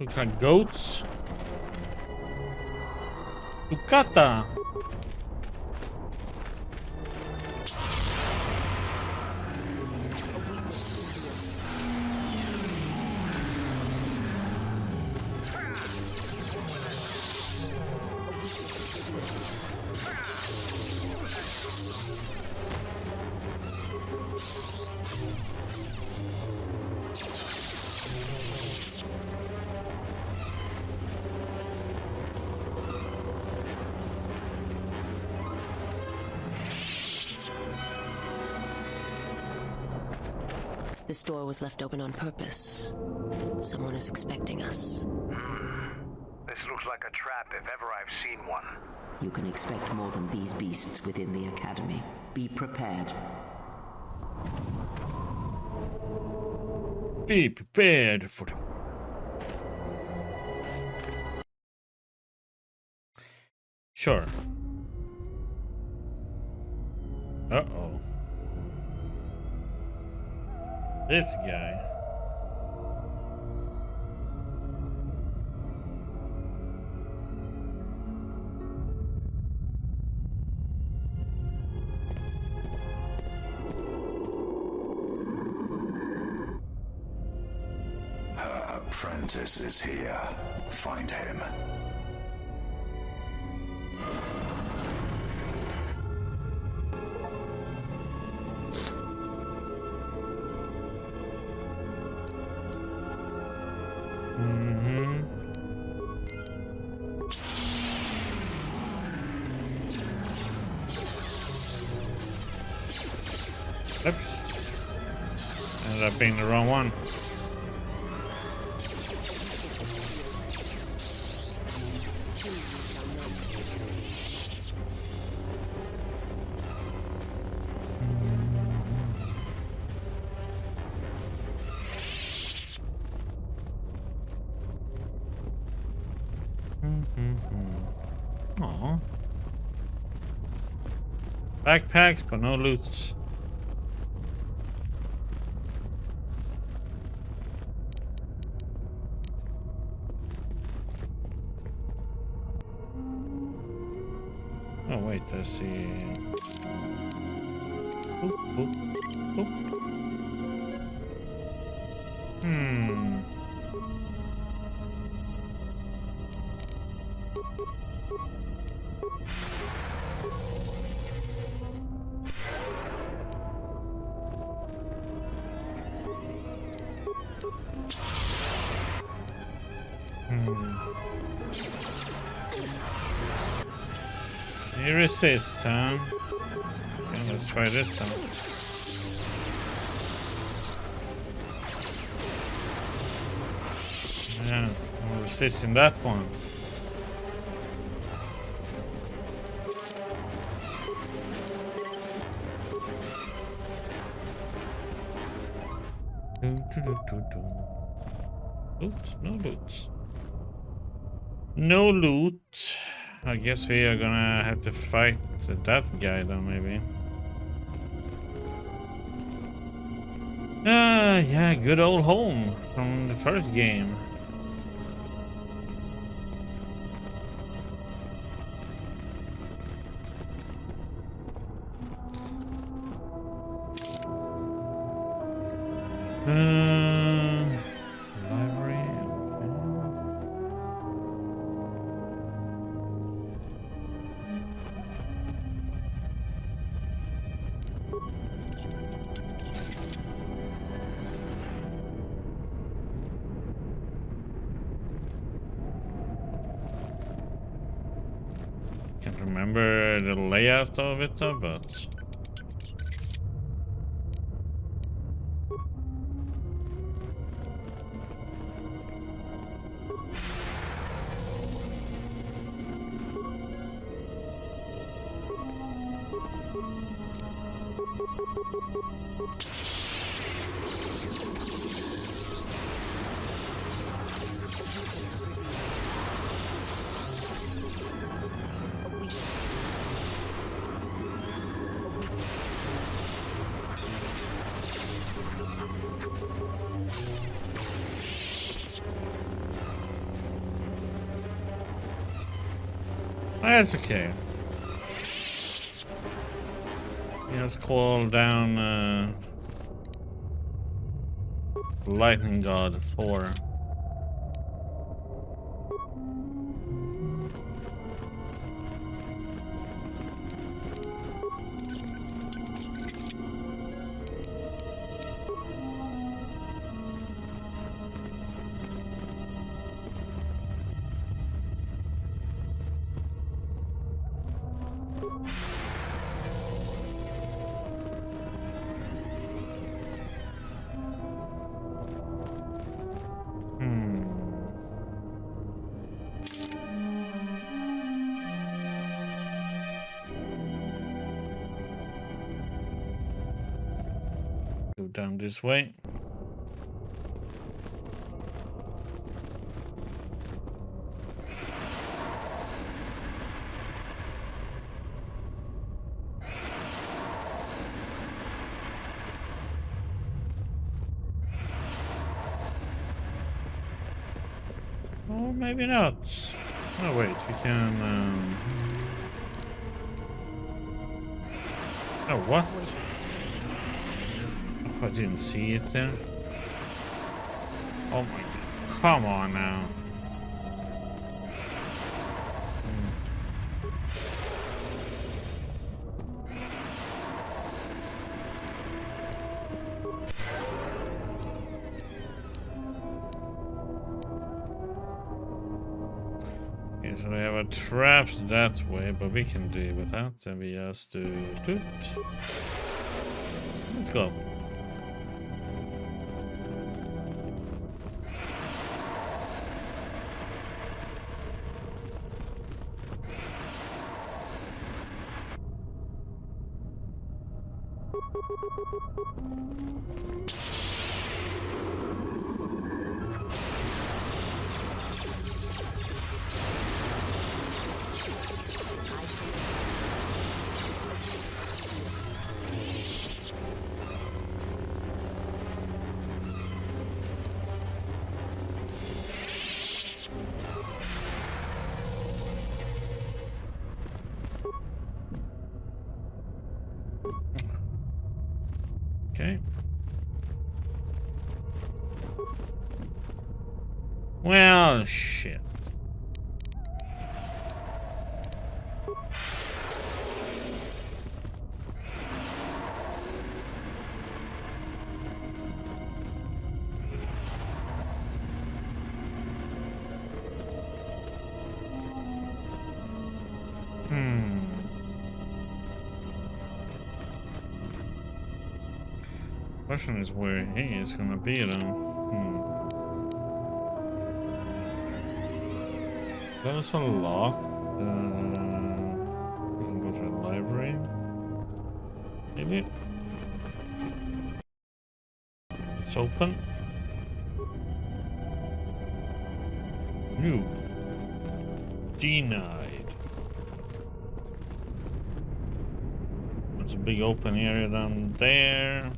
Looks like goats. Ducata. This door was left open on purpose. Someone is expecting us. This looks like a trap if ever I've seen one. You can expect more than these beasts within the academy. Be prepared. Be prepared for the... Sure. Uh-oh. This guy. Her apprentice is here. Find him. Oops. Ended up being the wrong one. Aw. Backpacks, but no loot. Oh wait, I see. Oop, oop, oop. You resist, huh? Okay, let's try this time. Yeah, I'm resisting that one. Oops, no loot. No loot. I guess we are gonna have to fight that guy then, maybe. Yeah, good old home from the first game. Library. Can't remember the layout of it though, but that's okay. Let's call down Lightning God 4. Go down this way. Or maybe not. Oh wait, we can oh, what? Oh, I didn't see it there. Oh my, come on now. Okay, so we have a traps that way, but we can deal with that. Then we just do it. Let's go. Okay. Well, shit. Question is where he is gonna be though. There's a lock. We can go to the library. Maybe. It's open. No. Denied. It's a big open area down there.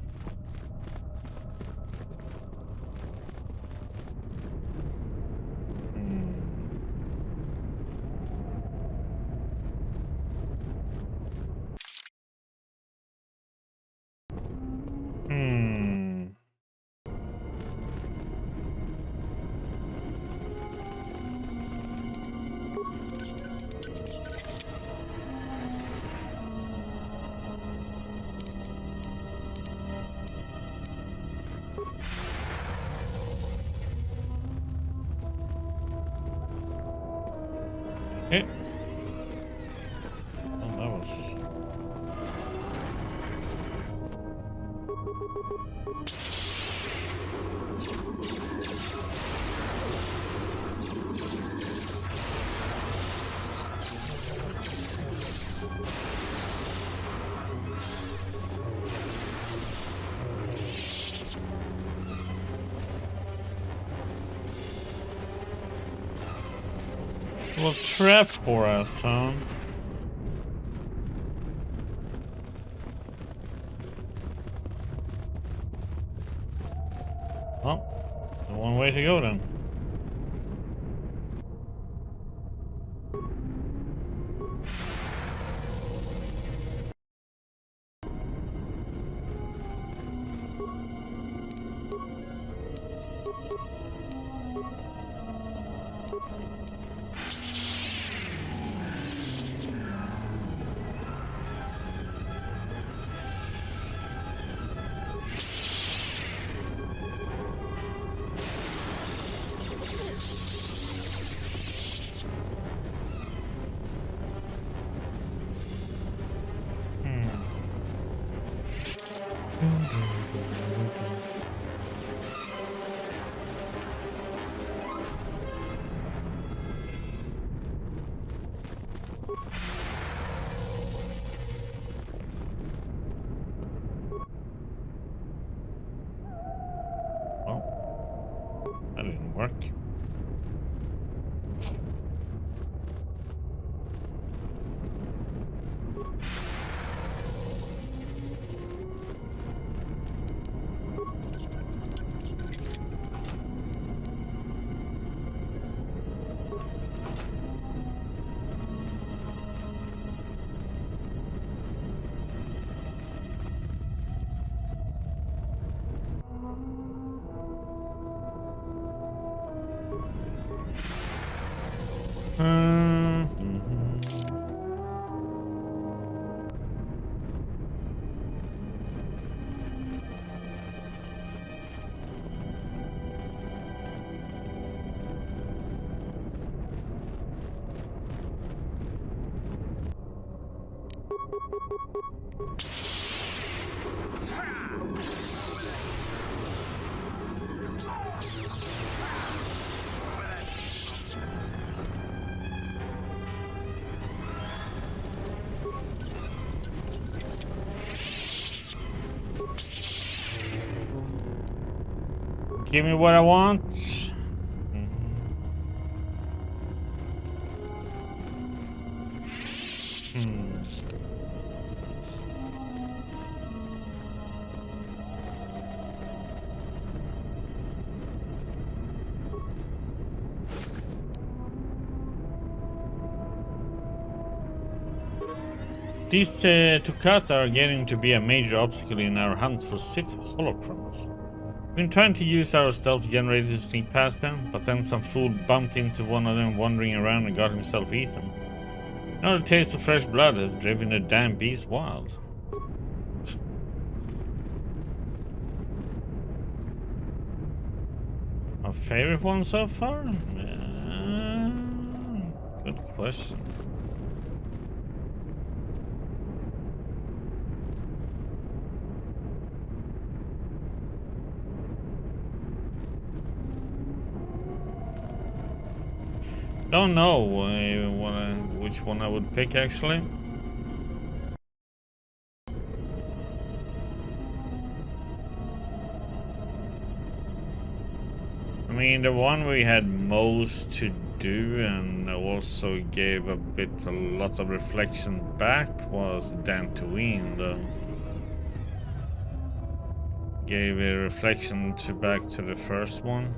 Okay. Oh, that was... A little trap for us, huh? Well, one way to go then. That didn't work. Give me what I want. These Tukata are getting to be a major obstacle in our hunt for Sith holocrons. We've been trying to use our stealth generator to sneak past them, but then some fool bumped into one of them wandering around and got himself eaten. Now the taste of fresh blood has driven the damn beast wild. Our favorite one so far? Good question. Don't know which one I would pick actually. mean, the one we had most to do and also gave a lot of reflection back was Dantooine, though. Gave a reflection back to the first one.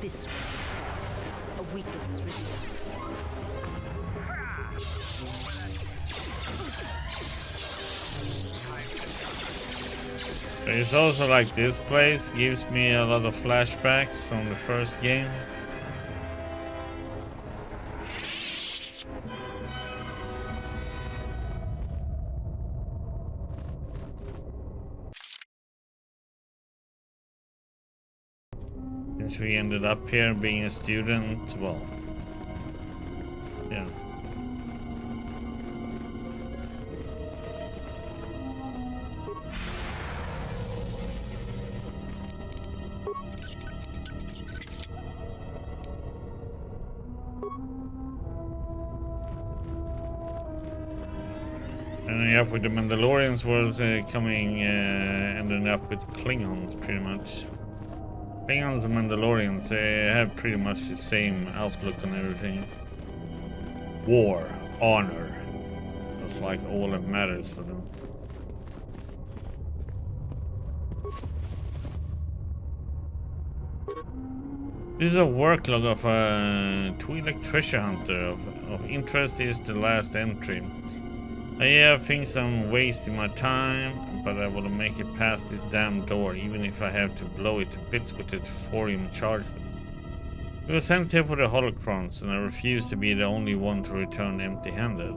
This a weakness is revealed. It's also like this place gives me a lot of flashbacks from the first game. Since we ended up here being a student, well, yeah. Ending up with the Mandalorians was ending up with Klingons, pretty much. Klingons and Mandalorians, they have pretty much the same outlook on everything. War, honor, that's like all that matters for them. This is a work log of a Twi'lek treasure hunter. Of interest is the last entry. I have things I'm wasting my time, but I will make it past this damn door, even if I have to blow it to bits with the thorium charges. We were sent here for the holocrons, and I refuse to be the only one to return empty-handed.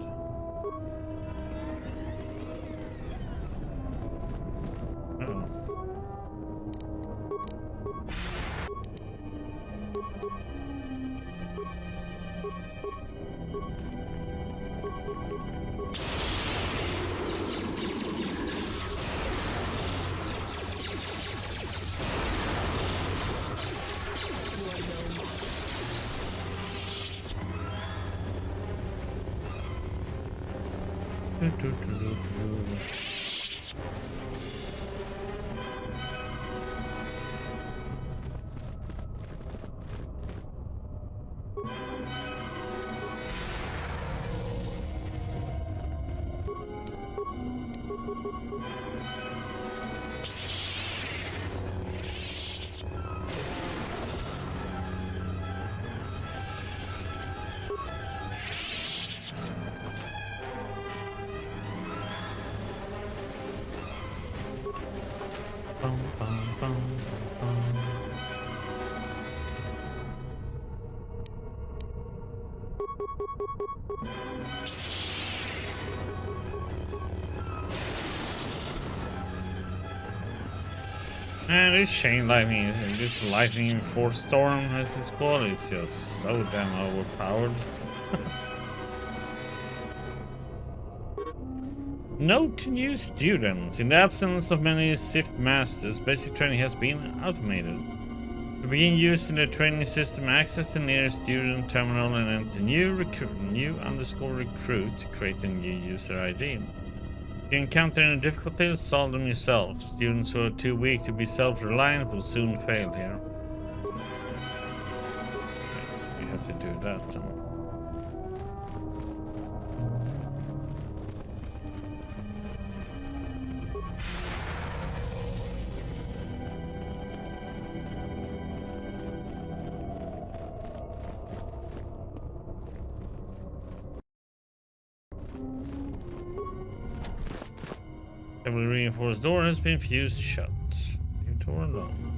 Man, this chain lightning, this lightning force storm, as it's called, it's just so damn overpowered. Note to new students: in the absence of many Sith masters, basic training has been automated. To begin using the training system, access the nearest student terminal and enter new_recruit to create a new user ID. If you encounter any difficulties, solve them yourself. Students who are too weak to be self-reliant will soon fail here. Okay, so we have to do that then. Heavily reinforced door has been fused shut. Leave door alone.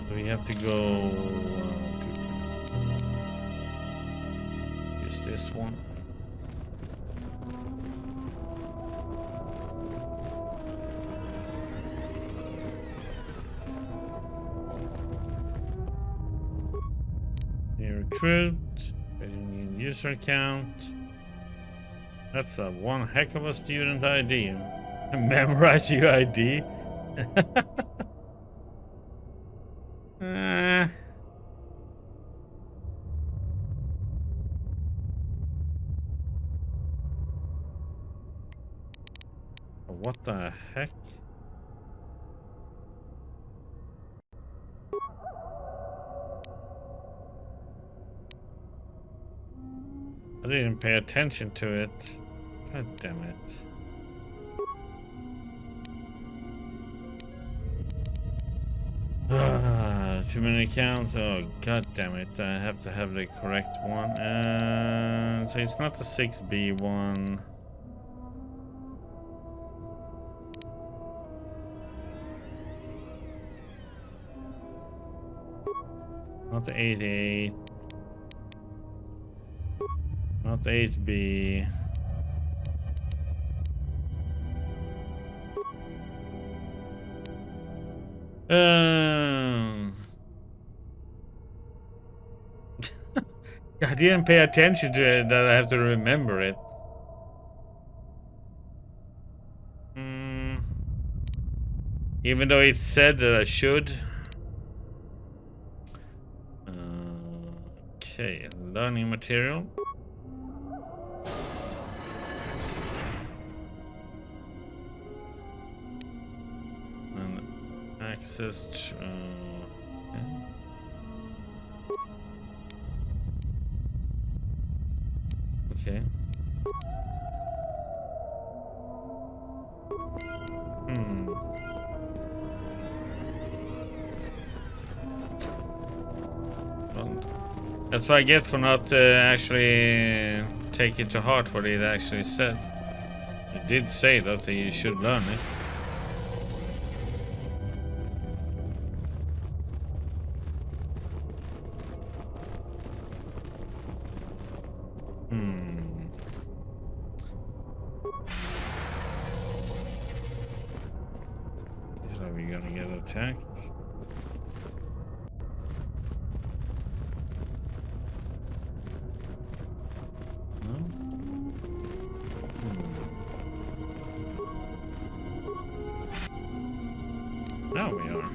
So we have to go use this one. Recruit. User account. That's a one heck of a student ID. Memorize your ID. What the heck? I didn't pay attention to it. God damn it. Too many accounts. Oh, god damn it. I have to have the correct one. So it's not the 6B one. Not the 88. Not the 8B. I didn't pay attention to it, that I have to remember it. Even though it said that I should. Okay, learning material. And access to... Okay. Well, that's what I get for not actually taking to heart what it actually said. It did say that you should learn it. So we're gonna get attacked. No? Now we are.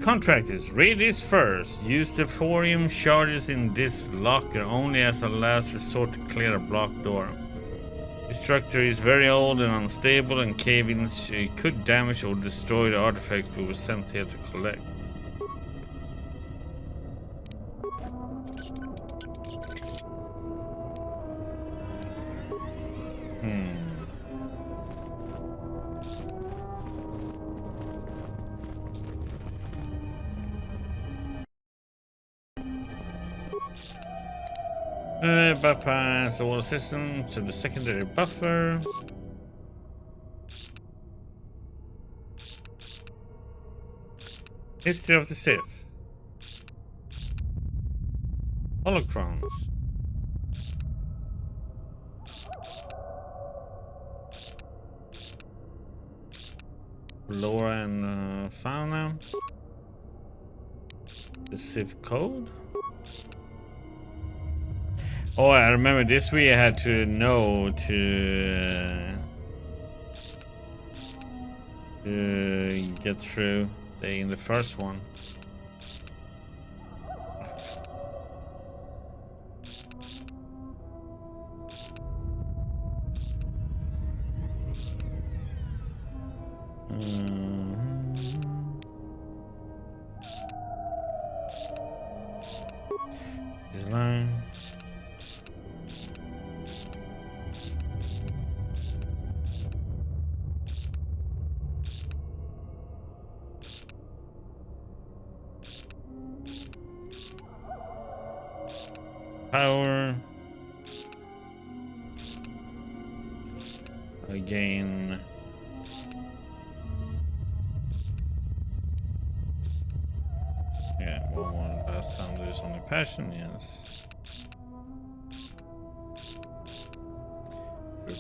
Contractors, read this first. Use the thorium charges in this locker only as a last resort to clear a blocked door. The structure is very old and unstable, and cave-ins could damage or destroy the artifacts we were sent here to collect. Bypass all systems to the secondary buffer. History of the Sith. Holocrons. Flora and fauna. The Sith code. Oh, I remember this we had to know to get through in the first one. Design. Power. Again. Yeah, one last time there's only passion, yes.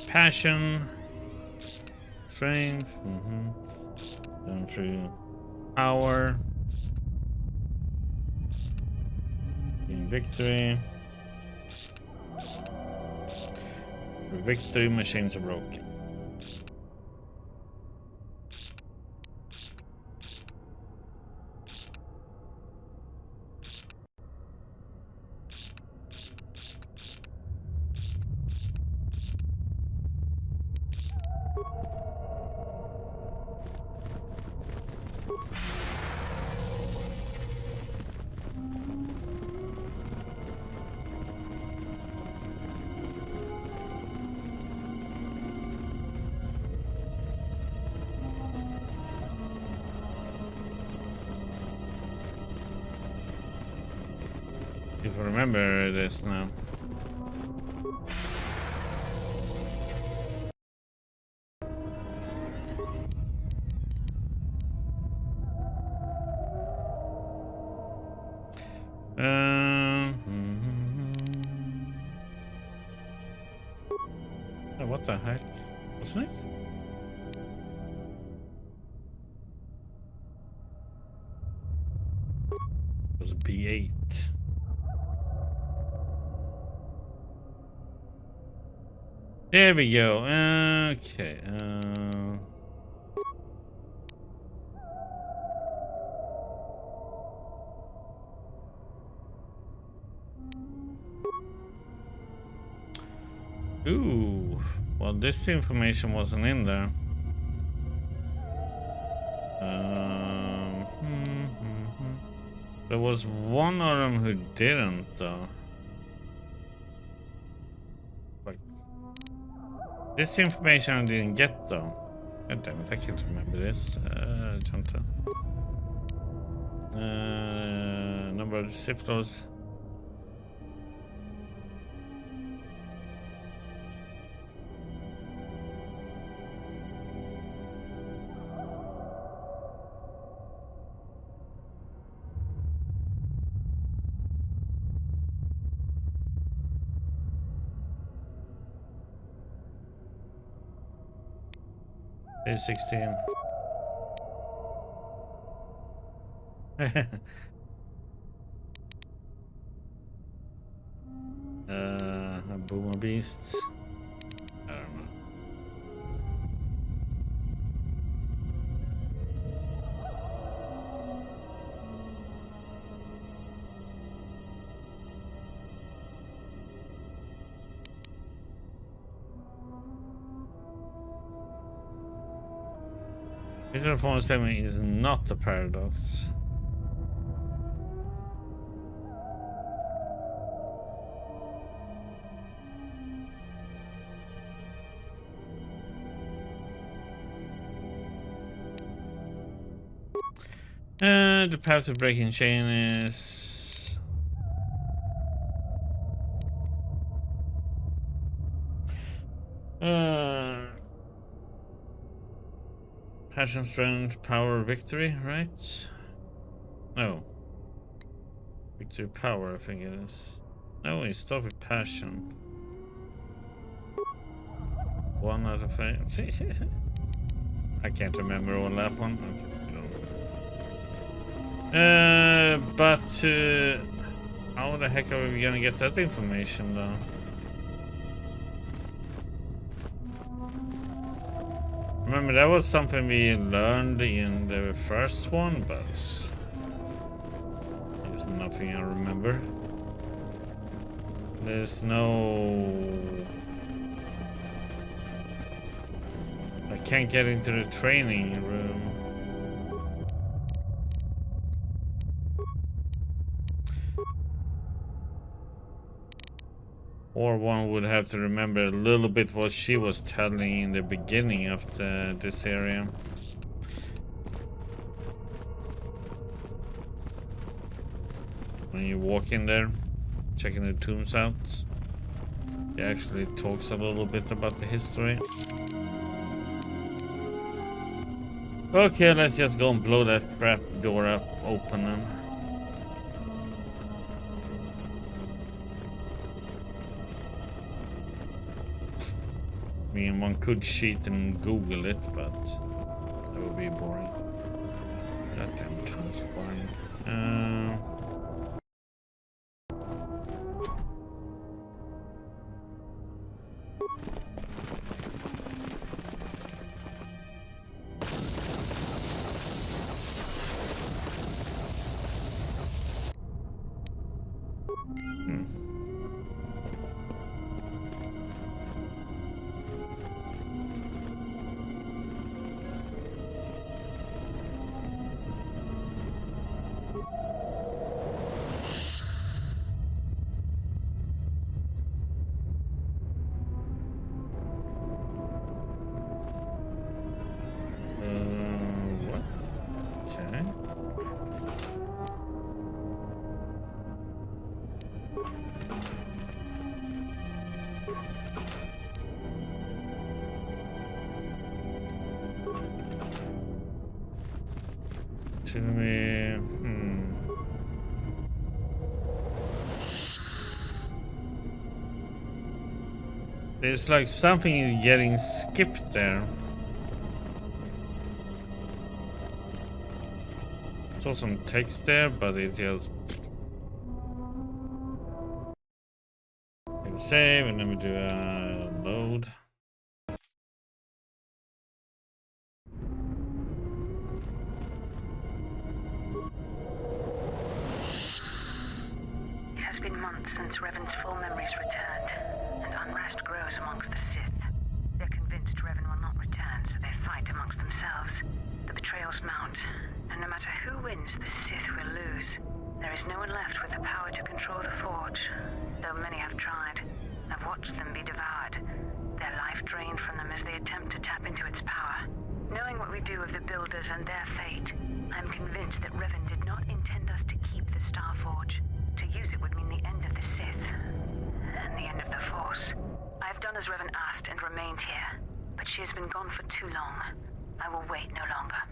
Passion. Strength. Down through power. In victory. For victory, machines are broken. If I remember this now. Oh, what the heck? Wasn't it? It was a B8. There we go. Okay. Ooh. Well, this information wasn't in there. There was one of them who didn't, though. This information I didn't get, though. God damn it, I can't remember this. Junta. Number of Sith Lords. Page 16. Boomer Beasts. I don't know. Digital form statement is not a paradox. The path to breaking chain is passion, strength, power, victory, right? No. Victory, power, I think it is. No, we start with passion. 1 out of 5. I can't remember all that one. But how the heck are we gonna get that information, though? Remember, that was something we learned in the first one, but there's nothing I remember. There's no... I can't get into the training room. Or one would have to remember a little bit what she was telling in the beginning of this area. When you walk in there, checking the tombs out. It actually talks a little bit about the history. Okay, let's just go and blow that crap door up open then. I mean, one could cheat and Google it, but that would be boring. Goddamn time's flying. What? Okay. Should we? There's like something is getting skipped there. Saw some text there, but it just save and then we do a load. It has been months since Revan's full memories returned, and unrest grows amongst the Sith. They're convinced Revan will not return, so they fight amongst themselves. The betrayals mount, and no matter who wins, the Sith will lose. There is no one left with the power to control the Forge, though many have tried. I've watched them be devoured, their life drained from them as they attempt to tap into its power. Knowing what we do of the Builders and their fate, I'm convinced that Revan did not intend us to keep the Star Forge. To use it would mean the end of the Sith, and the end of the Force. I have done as Revan asked and remained here, but she has been gone for too long. I will wait no longer.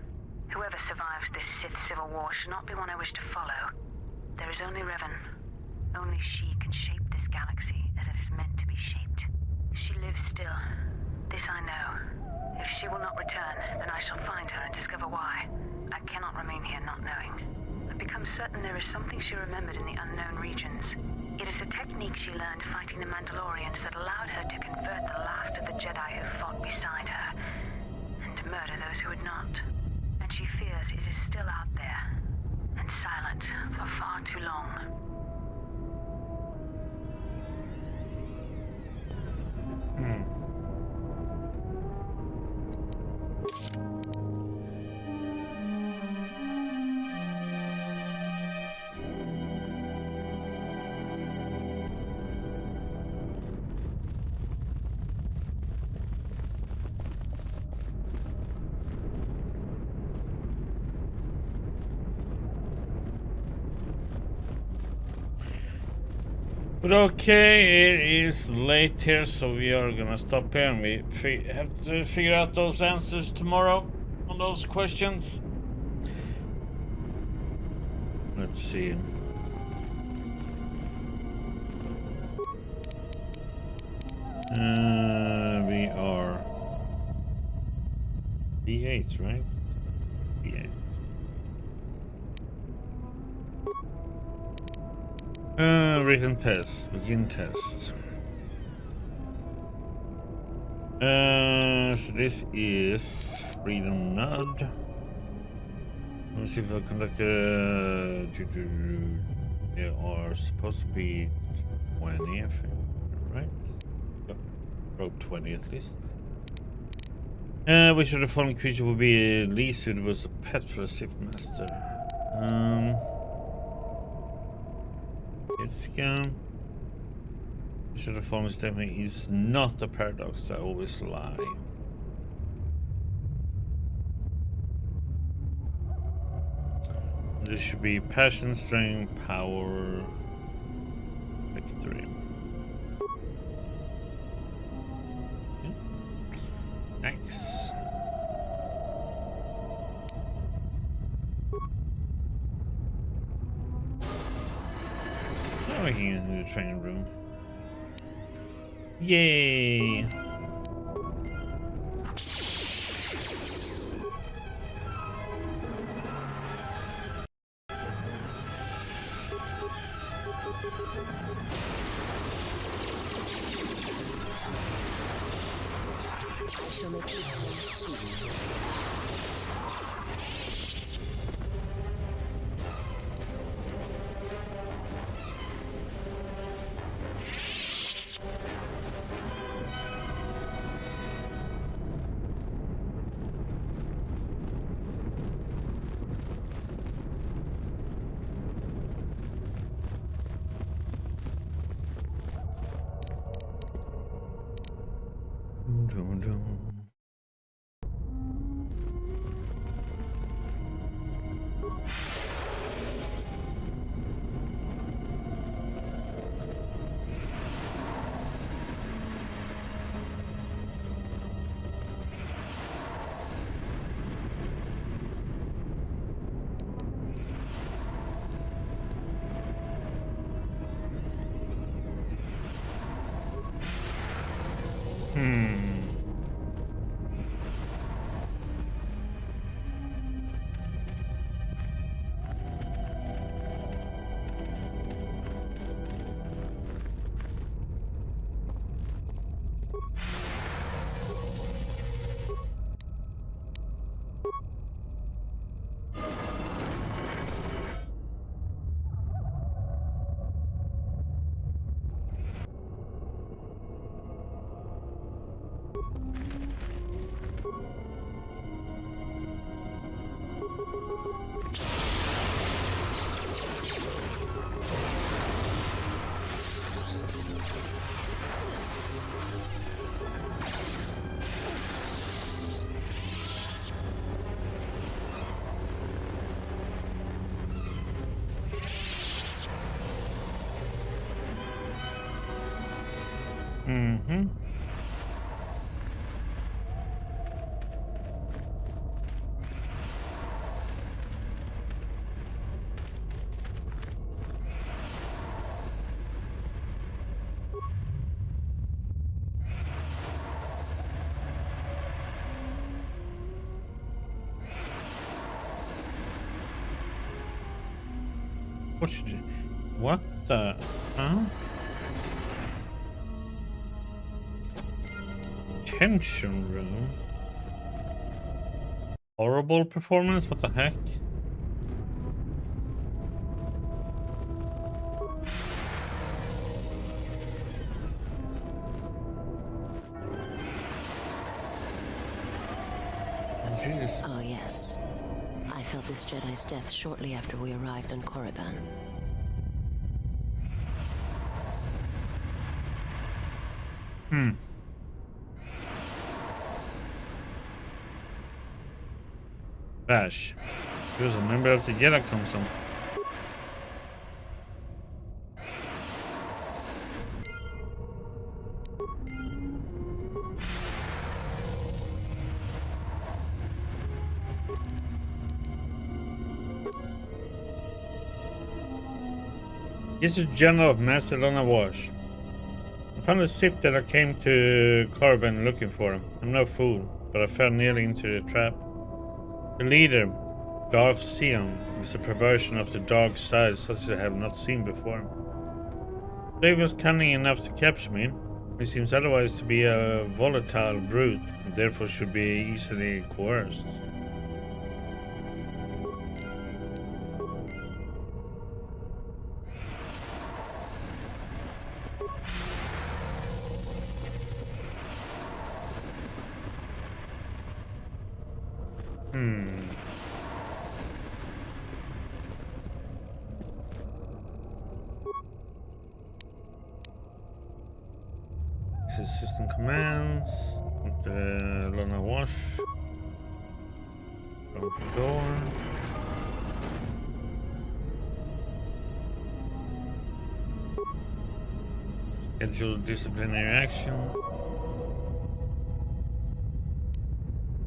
Whoever survives this Sith civil war should not be one I wish to follow. There is only Revan. Only she can shape this galaxy as it is meant to be shaped. She lives still. This I know. If she will not return, then I shall find her and discover why. I cannot remain here not knowing. I've become certain there is something she remembered in the unknown regions. It is a technique she learned fighting the Mandalorians that allowed her to convert the last of the Jedi who fought beside her, and to murder those who had not. And she fears it is still out there, and silent for far too long. But okay, it is late here, so we are gonna stop here and we have to figure out those answers tomorrow on those questions. Let's see. We are D8, right? D8. Written test. Begin test. So this is Freedom Nod. Let me see if I conduct there are supposed to be 20, I think, right? Yep. Probe 20 at least. Which of the following creature would be least suitable as a pet for a Sith Master? It's which of the following statement is not a paradox? I always lie. There should be passion, strength, power, 3. Nice. Now we can get into the training room. Yay! I shall make you soon. Dum, dum. Mm-hmm. What should you? What the? Huh? Tension room. Horrible performance. What the heck? Oh, jeez. Oh, yes. I felt this Jedi's death shortly after we arrived on Korriban. Bash. He was a member of the Jedi Council. This is General of Macedon Wash. I found a ship that I came to Korriban looking for. I'm no fool, but I fell nearly into the trap. The leader, Darth Sion, is a perversion of the dark side such as I have not seen before. Though he was cunning enough to capture me, he seems otherwise to be a volatile brute, and therefore should be easily coerced. System commands. The Lona Wash. Open the door. Schedule disciplinary action.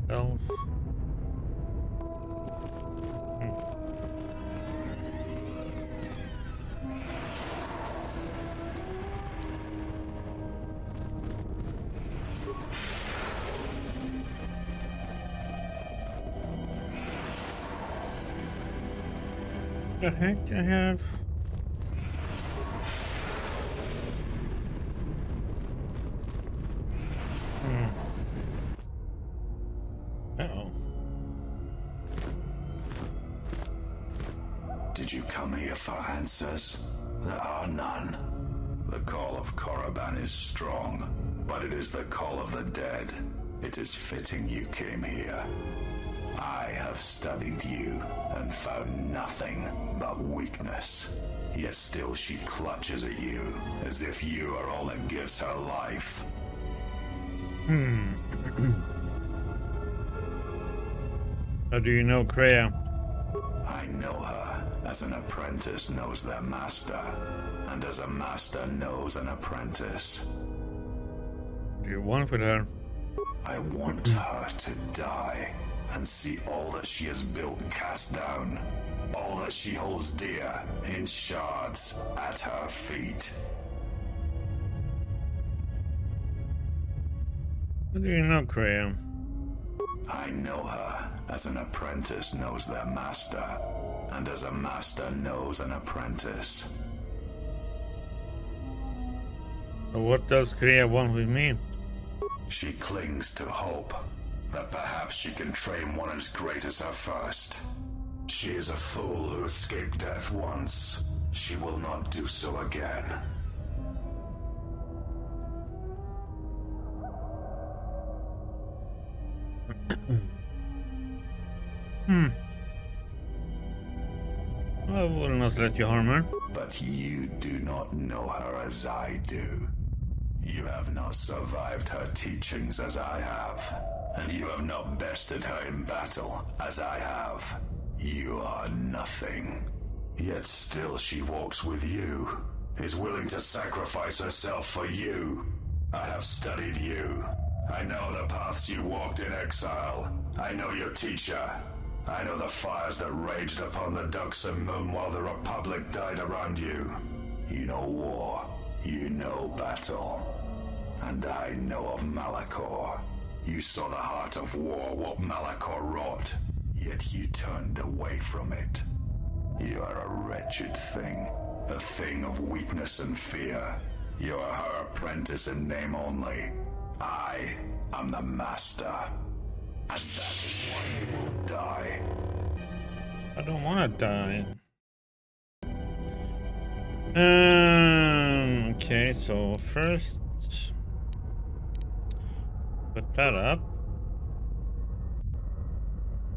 Health. The heck do I have? Uh-oh. Did you come here for answers? There are none. The call of Korriban is strong, but it is the call of the dead. It is fitting you came here. I have studied you and found nothing but weakness. Yet still she clutches at you, as if you are all that gives her life. How do you know Kreia? I know her as an apprentice knows their master, and as a master knows an apprentice. What do you want with her? I want her to die and see all that she has built cast down, all that she holds dear in shards at her feet. How do you know Kreia? I know her as an apprentice knows their master, and as a master knows an apprentice. What does Kreia want with me? She clings to hope that perhaps she can train one as great as her first. She is a fool who escaped death once. She will not do so again. I will not let you harm her. But you do not know her as I do. You have not survived her teachings as I have, and you have not bested her in battle as I have. You are nothing. Yet still she walks with you, is willing to sacrifice herself for you. I have studied you. I know the paths you walked in exile. I know your teacher. I know the fires that raged upon the Duxon Moon while the Republic died around you. You know war. You know battle. And I know of Malachor. You saw the heart of war, what Malachor wrought. Yet you turned away from it. You are a wretched thing. A thing of weakness and fear. You are her apprentice in name only. I am the master. And that is why you will die. I don't want to die. Okay, so first put that up.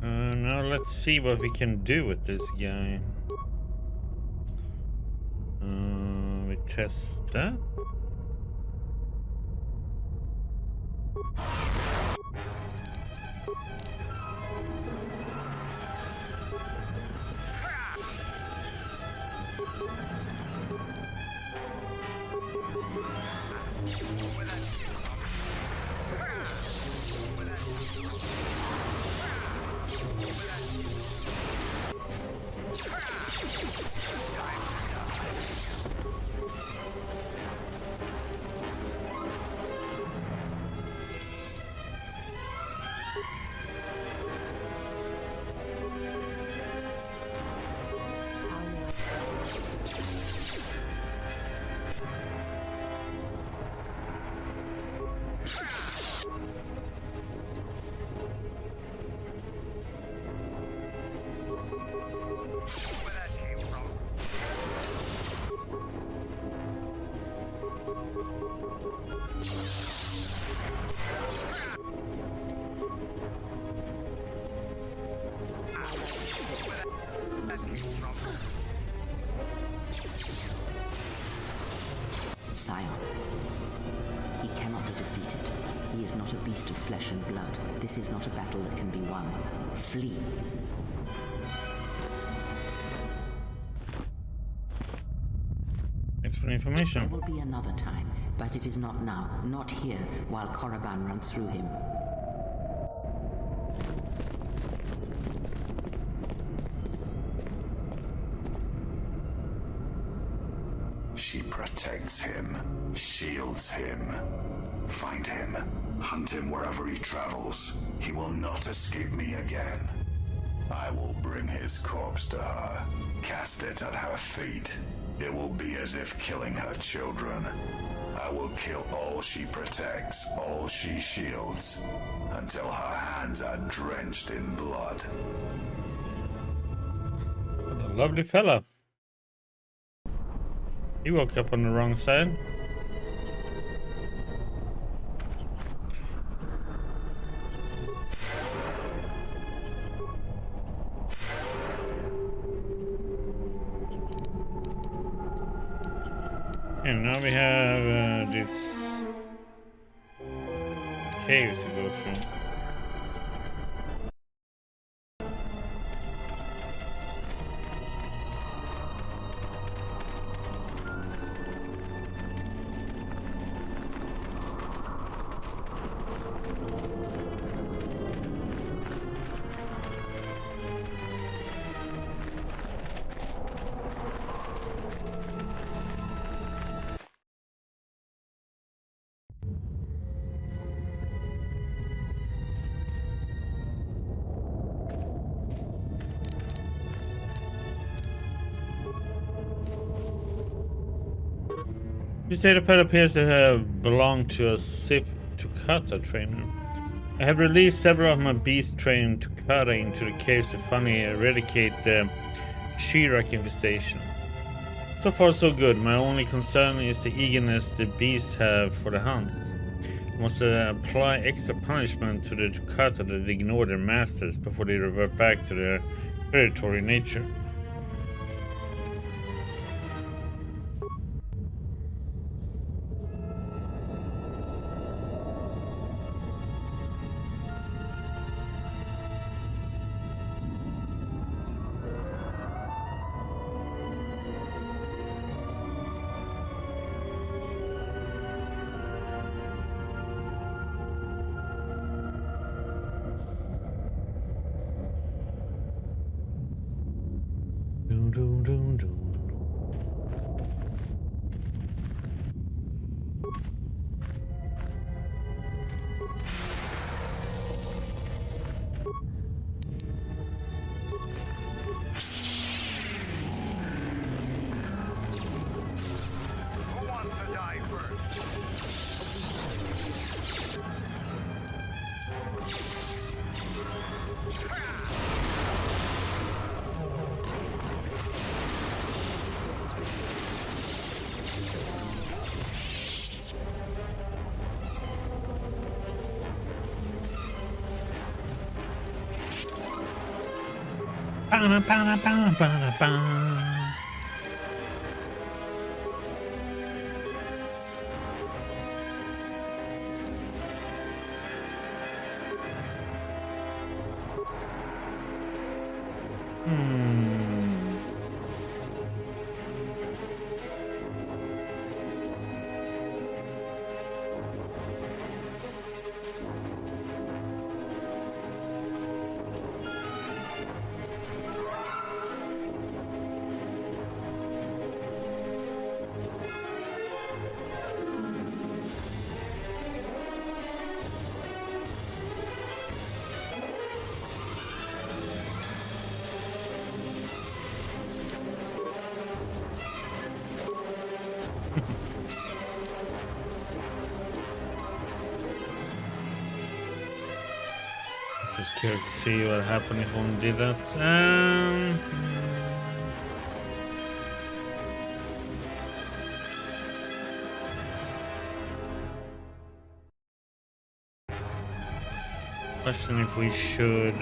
Now let's see what we can do with this guy. We test that. Scion. He cannot be defeated. He is not a beast of flesh and blood. This is not a battle that can be won. Flee. Thanks for the information. There will be another time. But it is not now, not here, while Korriban runs through him. She protects him, shields him. Find him, hunt him wherever he travels. He will not escape me again. I will bring his corpse to her, cast it at her feet. It will be as if killing her children. I will kill all she protects, all she shields, until her hands are drenched in blood. What a lovely fella. He woke up on the wrong side. And now we have this cave to go through. You say the pet appears to have belonged to a Sith Tukata trainer. I have released several of my beast trained Tukata into the caves to finally eradicate the Shirak infestation. So far so good. My only concern is the eagerness the beasts have for the hunt. I must apply extra punishment to the Tukata that ignore their masters before they revert back to their predatory nature. Who wants to die first? Just curious to see what happened if one did that. Question if we should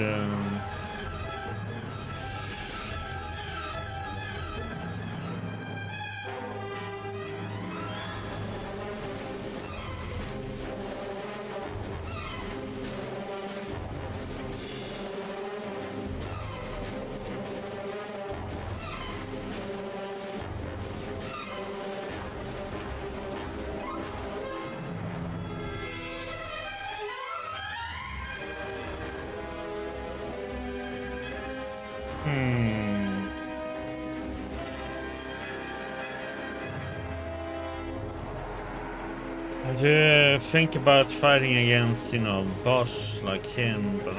I do think about fighting against, you know, boss like him, but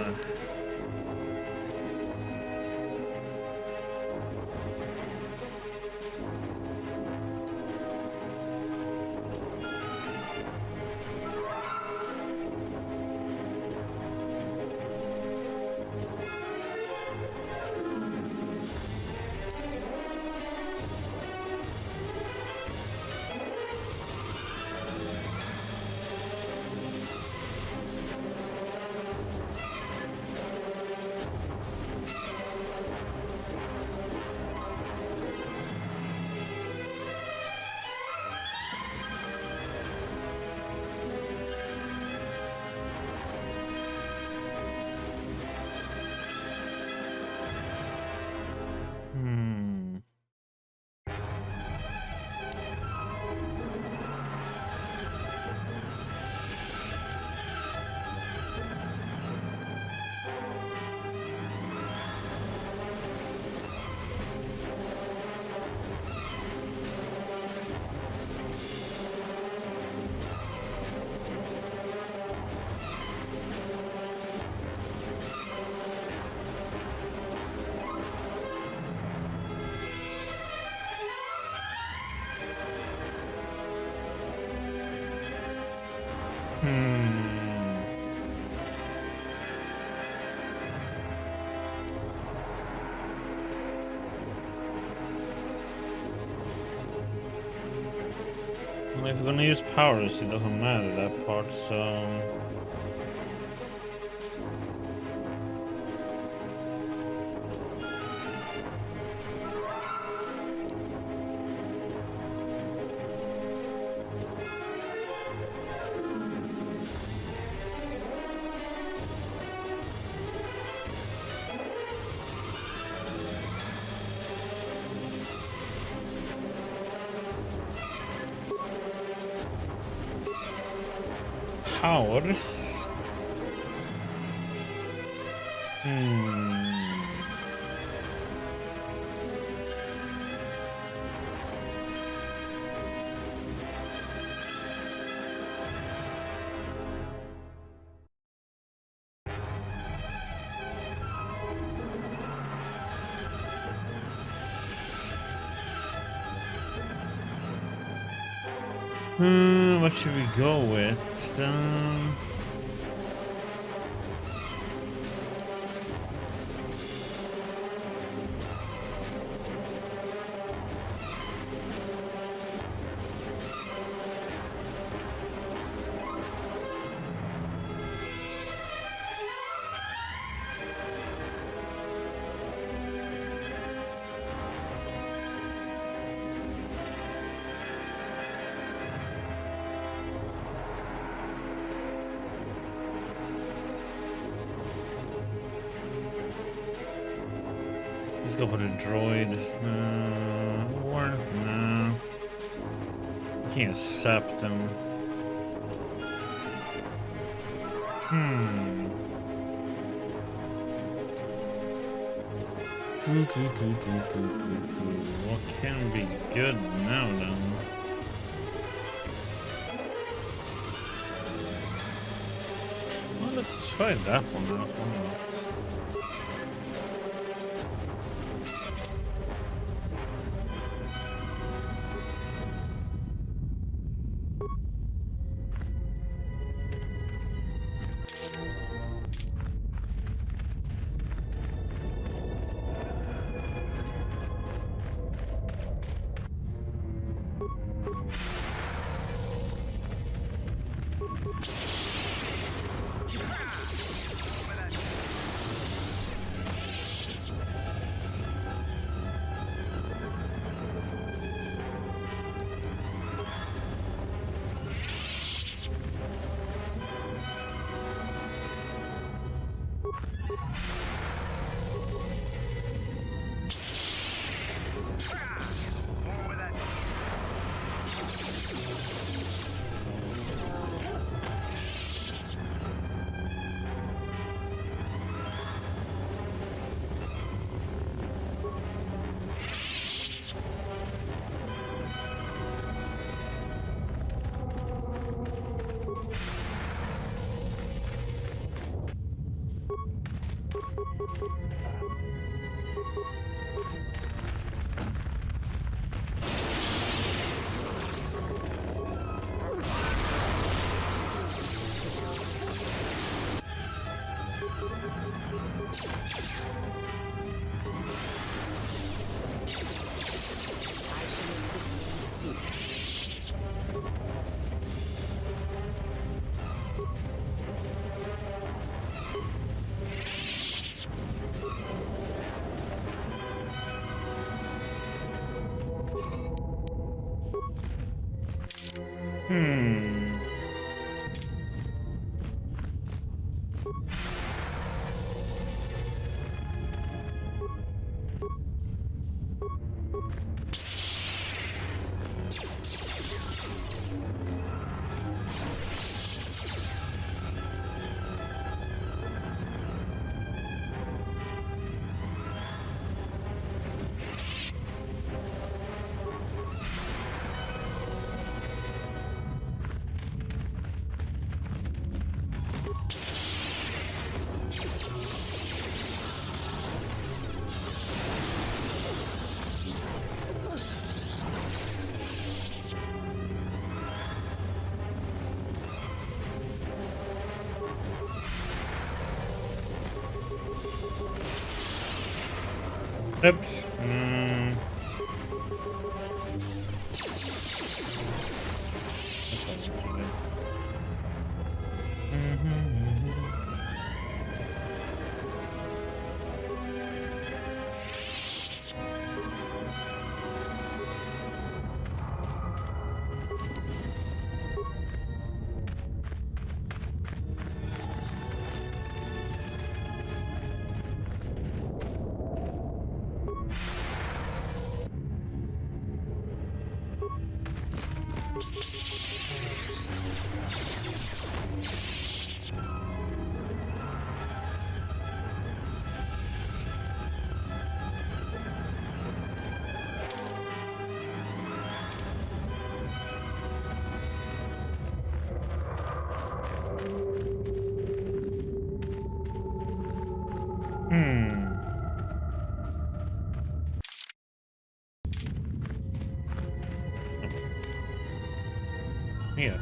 if we're gonna use powers, it doesn't matter that part, so... Powers? What should we go with? Let's go for the droid. Or no. Can't accept them. What can be good now then? Well, let's try that one out. Why not? Oops. Yeah.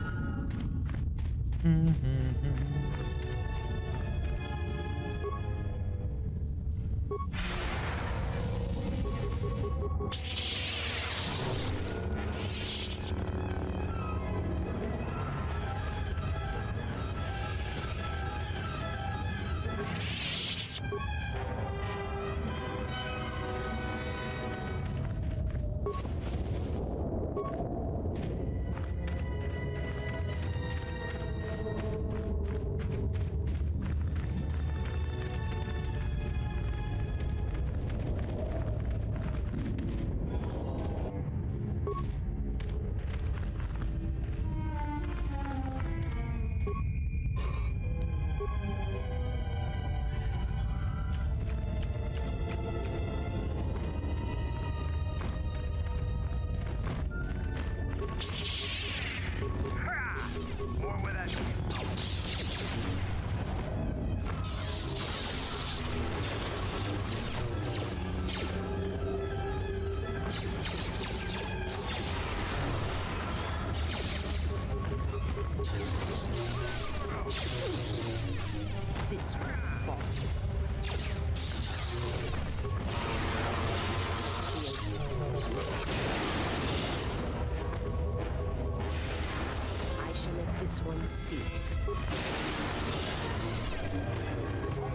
This one see. Who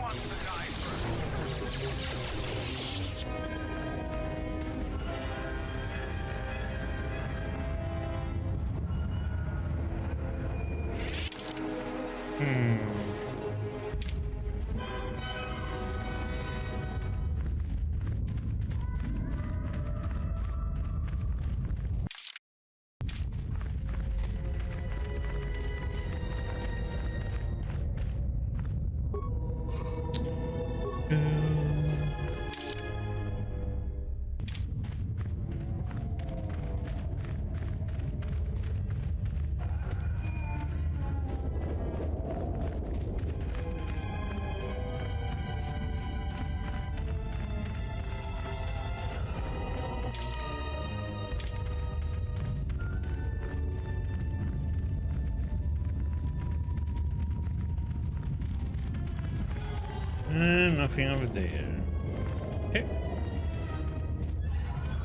wants to die And nothing over there. Okay.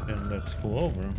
Then let's go over.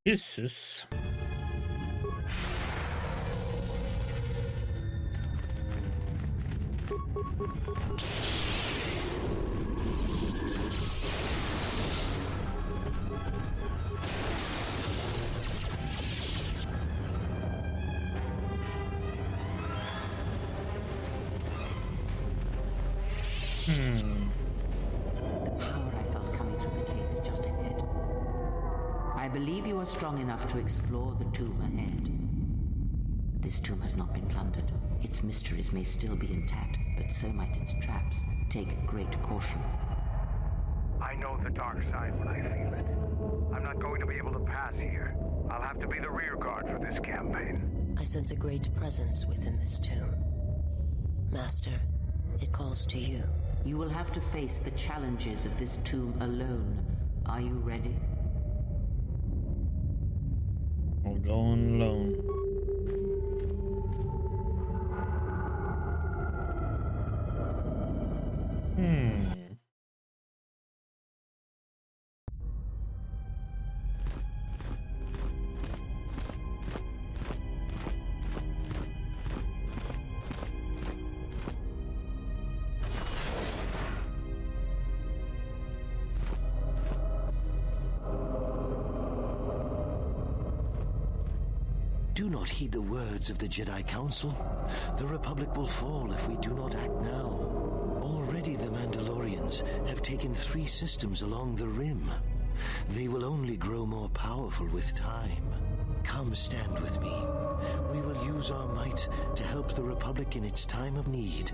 Jesus. The power I felt coming through the cave is just ahead. I believe you are strong enough to explore the tomb ahead. This tomb has not been plundered. Its mysteries may still be intact, but so might its traps. Take great caution. I know the dark side when I feel it. I'm not going to be able to pass here. I'll have to be the rear guard for this campaign. I sense a great presence within this tomb. Master, it calls to you. You will have to face the challenges of this tomb alone. Are you ready? We're going alone. Do not heed the words of the Jedi Council. The Republic will fall if we do not act now. Already the Mandalorians have taken 3 systems along the Rim. They will only grow more powerful with time. Come stand with me. We will use our might to help the Republic in its time of need.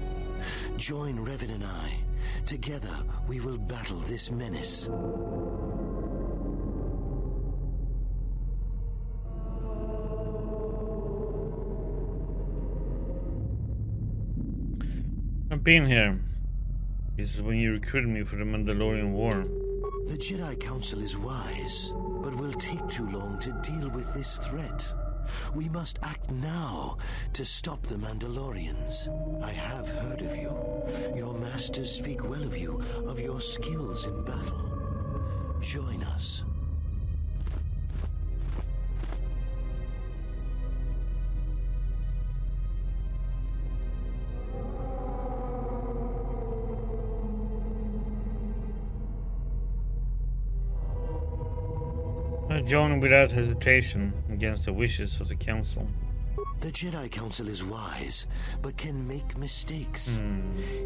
Join Revan and I. Together we will battle this menace. I've been here. This is when you recruited me for the Mandalorian War. The Jedi Council is wise, but will take too long to deal with this threat. We must act now to stop the Mandalorians. I have heard of you. Your masters speak well of you, of your skills in battle. Join us. I join without hesitation against the wishes of the Council. The Jedi Council is wise, but can make mistakes.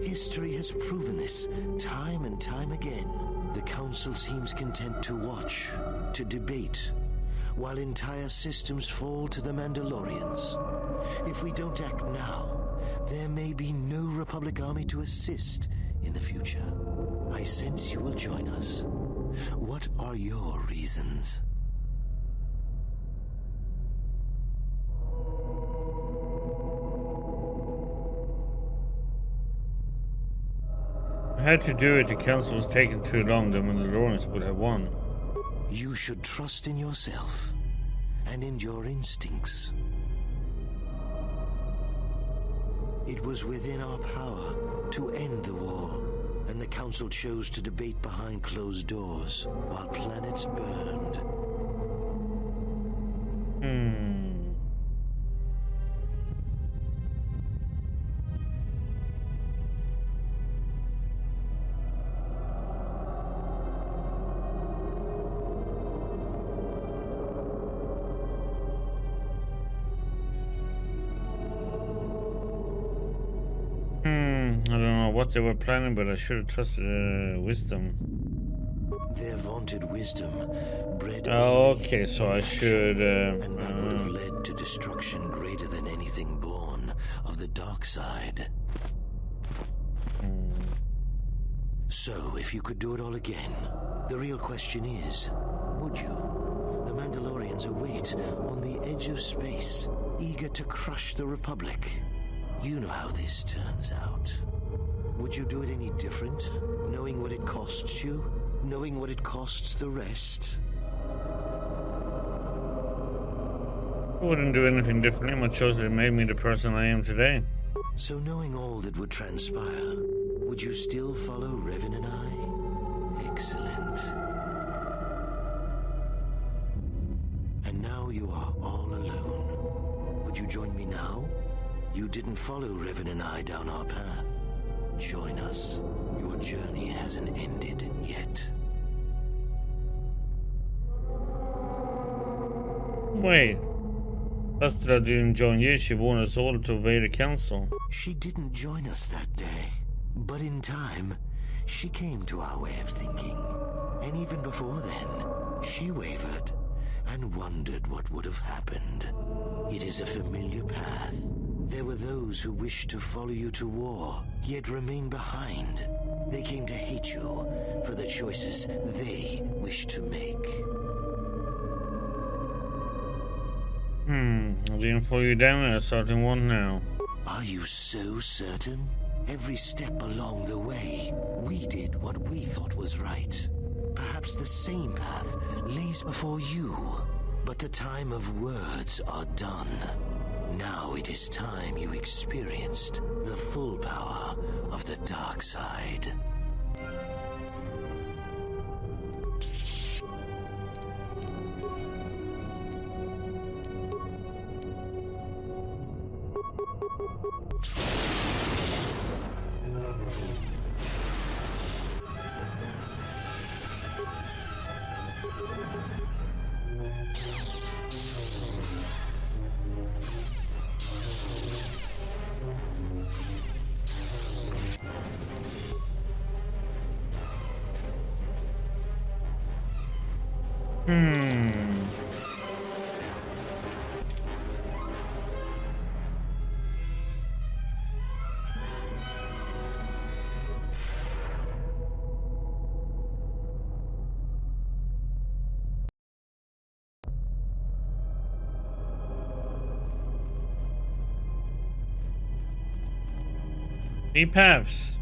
History has proven this time and time again. The Council seems content to watch, to debate, while entire systems fall to the Mandalorians. If we don't act now, there may be no Republic army to assist in the future. I sense you will join us. What are your reasons? I had to do it. The Council was taking too long. The Mandalorians would have won. You should trust in yourself and in your instincts. It was within our power to end the war, and the Council chose to debate behind closed doors while planets burned. I don't know what they were planning, but I should have trusted wisdom. Their vaunted wisdom bred Okay, so I should... and that would have led to destruction greater than anything born of the dark side. So, if you could do it all again, the real question is, would you? The Mandalorians await on the edge of space, eager to crush the Republic. You know how this turns out. Would you do it any different, knowing what it costs you? Knowing what it costs the rest? I wouldn't do anything differently. My choice made me the person I am today. So knowing all that would transpire, would you still follow Revan and I? Excellent. And now you are all alone. Would you join me now? You didn't follow Revan and I down our path. Join us. Your journey hasn't ended yet. Wait. Astra didn't join you. She warned us all to obey the council. She didn't join us that day. But in time, she came to our way of thinking. And even before then, she wavered and wondered what would have happened. It is a familiar path. There were those who wished to follow you to war, yet remain behind. They came to hate you for the choices they wished to make. I didn't follow you down at a certain one now. Are you so certain? Every step along the way, we did what we thought was right. Perhaps the same path lays before you, but the time of words are done. Now it is time you experienced the full power of the dark side. Three paths.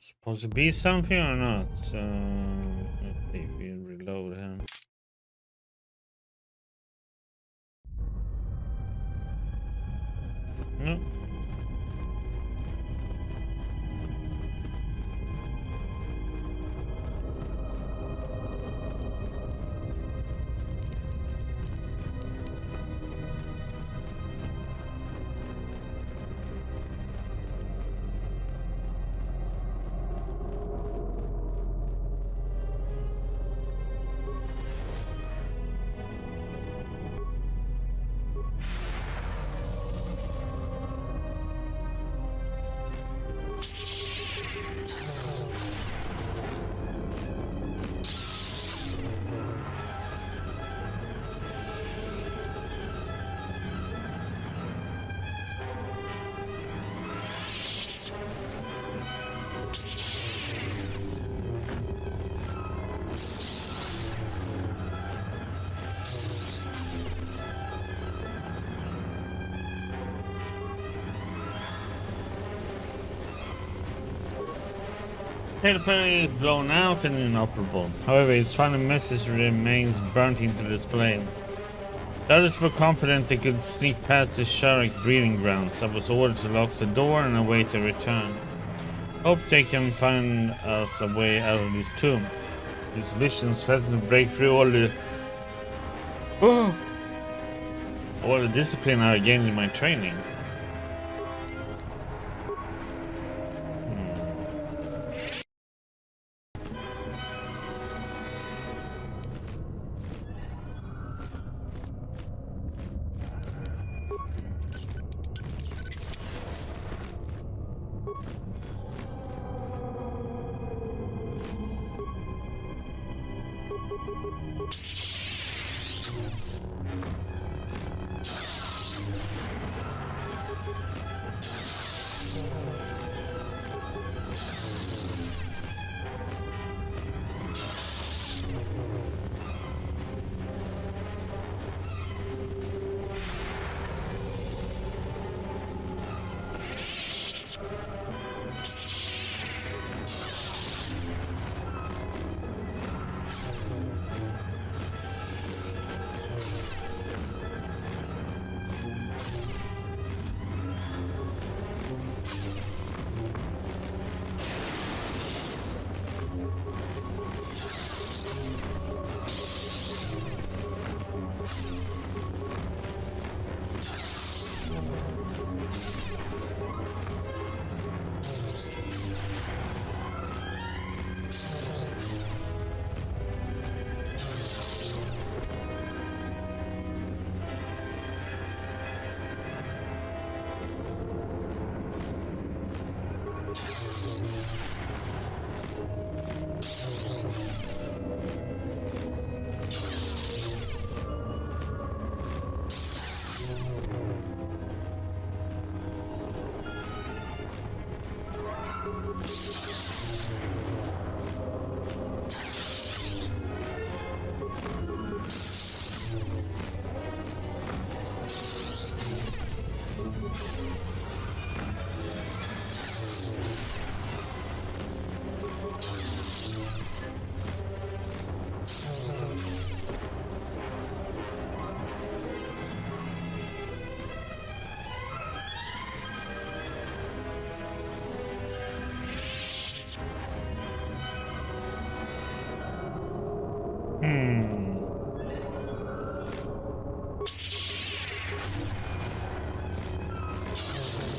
Supposed to be something or not? Let's see if we reload him. No. The planet is blown out and inoperable. However, its final message remains burnt into display. The others were confident they could sneak past the Sharak breeding grounds. I was ordered to lock the door and await their return. Hope they can find us a way out of this tomb. These missions threaten to break through all the discipline I gained in my training.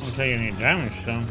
Don't take any damage though.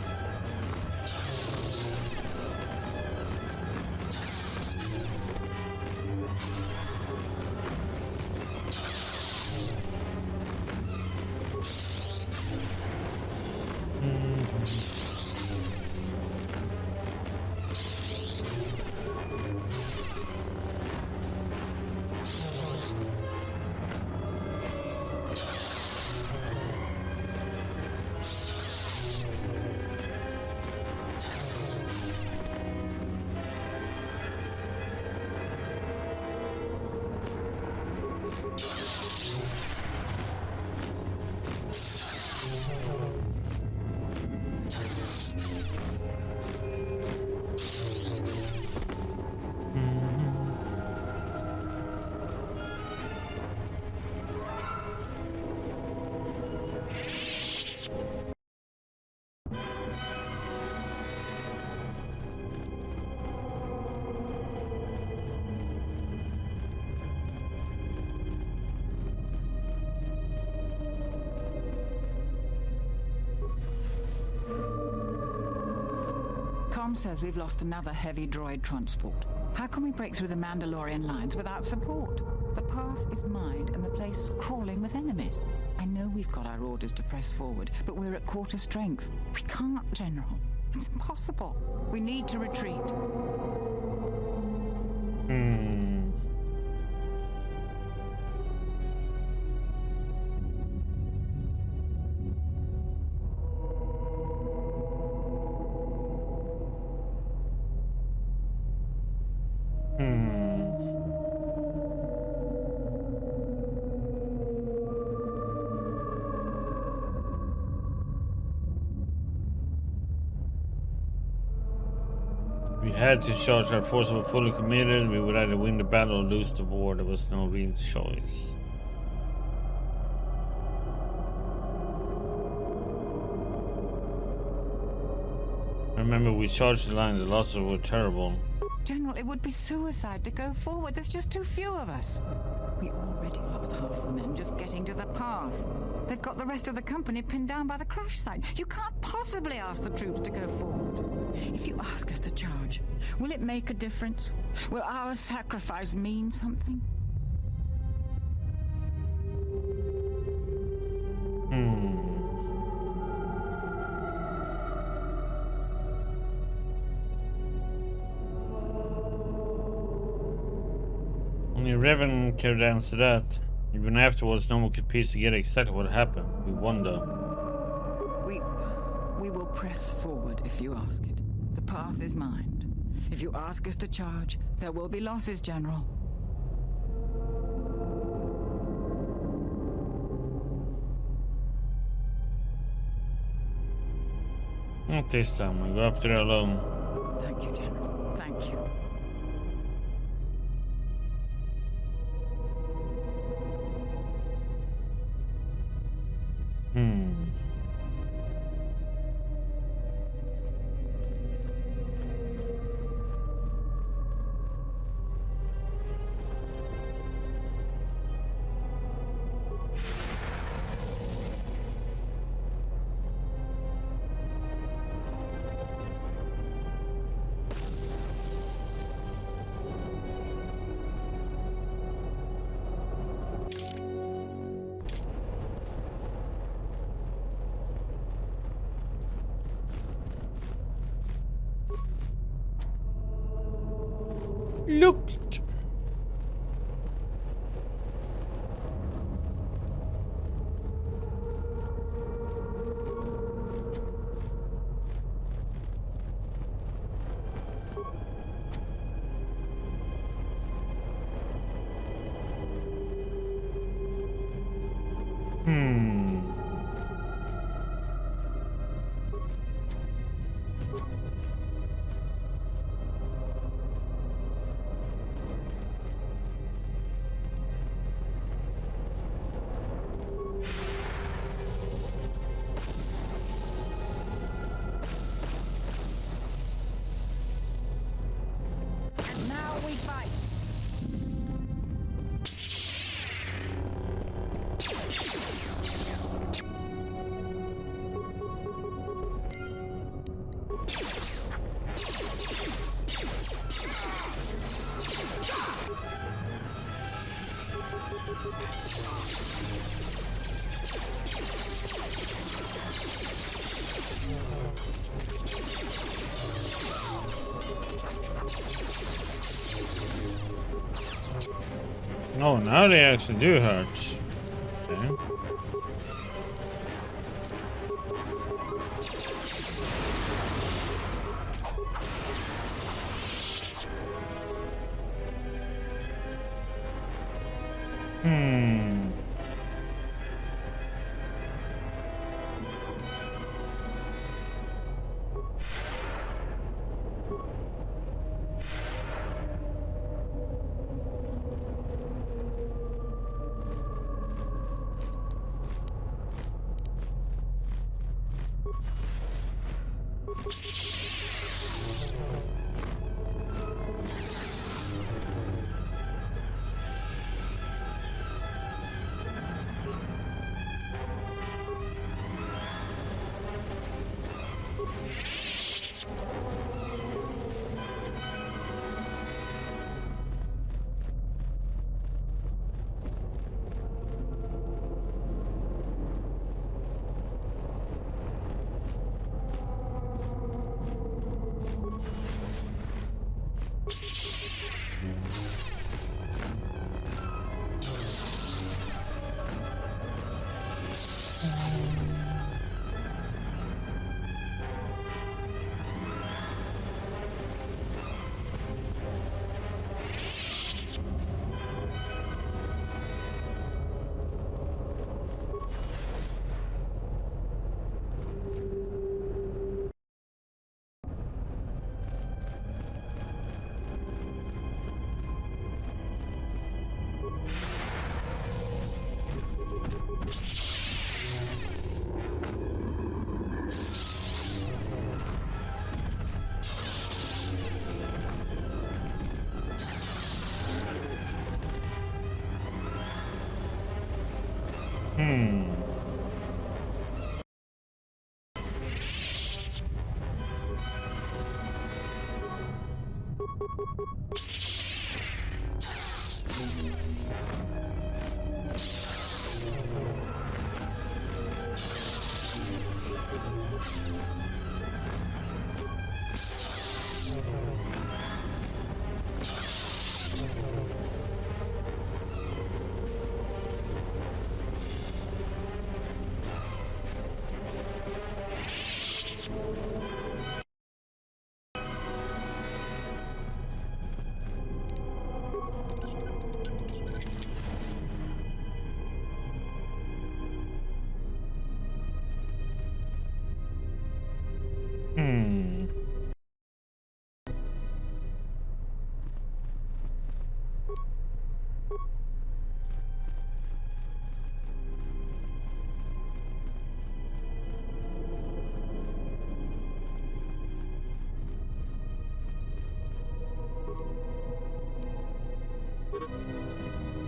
Com says we've lost another heavy droid transport. How can we break through the Mandalorian lines without support? The path is mined and the place is crawling with enemies. I know we've got our orders to press forward, but we're at quarter strength. We can't, General. It's impossible. We need to retreat. We had to charge. Our forces were fully committed. We would either win the battle or lose the war. There was no real choice. Remember, we charged the line. The losses were terrible. General, it would be suicide to go forward. There's just too few of us. We already lost half the men just getting to the path. They've got the rest of the company pinned down by the crash site. You can't possibly ask the troops to go forward. If you ask us to charge, will it make a difference? Will our sacrifice mean something? Only Revan could answer that. Even afterwards, no one could piece together exactly what happened. We wonder. We will press forward if you ask it. The path is mined. If you ask us to charge, there will be losses, General. Not this time. I'll go up there alone. Thank you, General. Thank you. Looked. Oh, now they actually do hurt. Okay.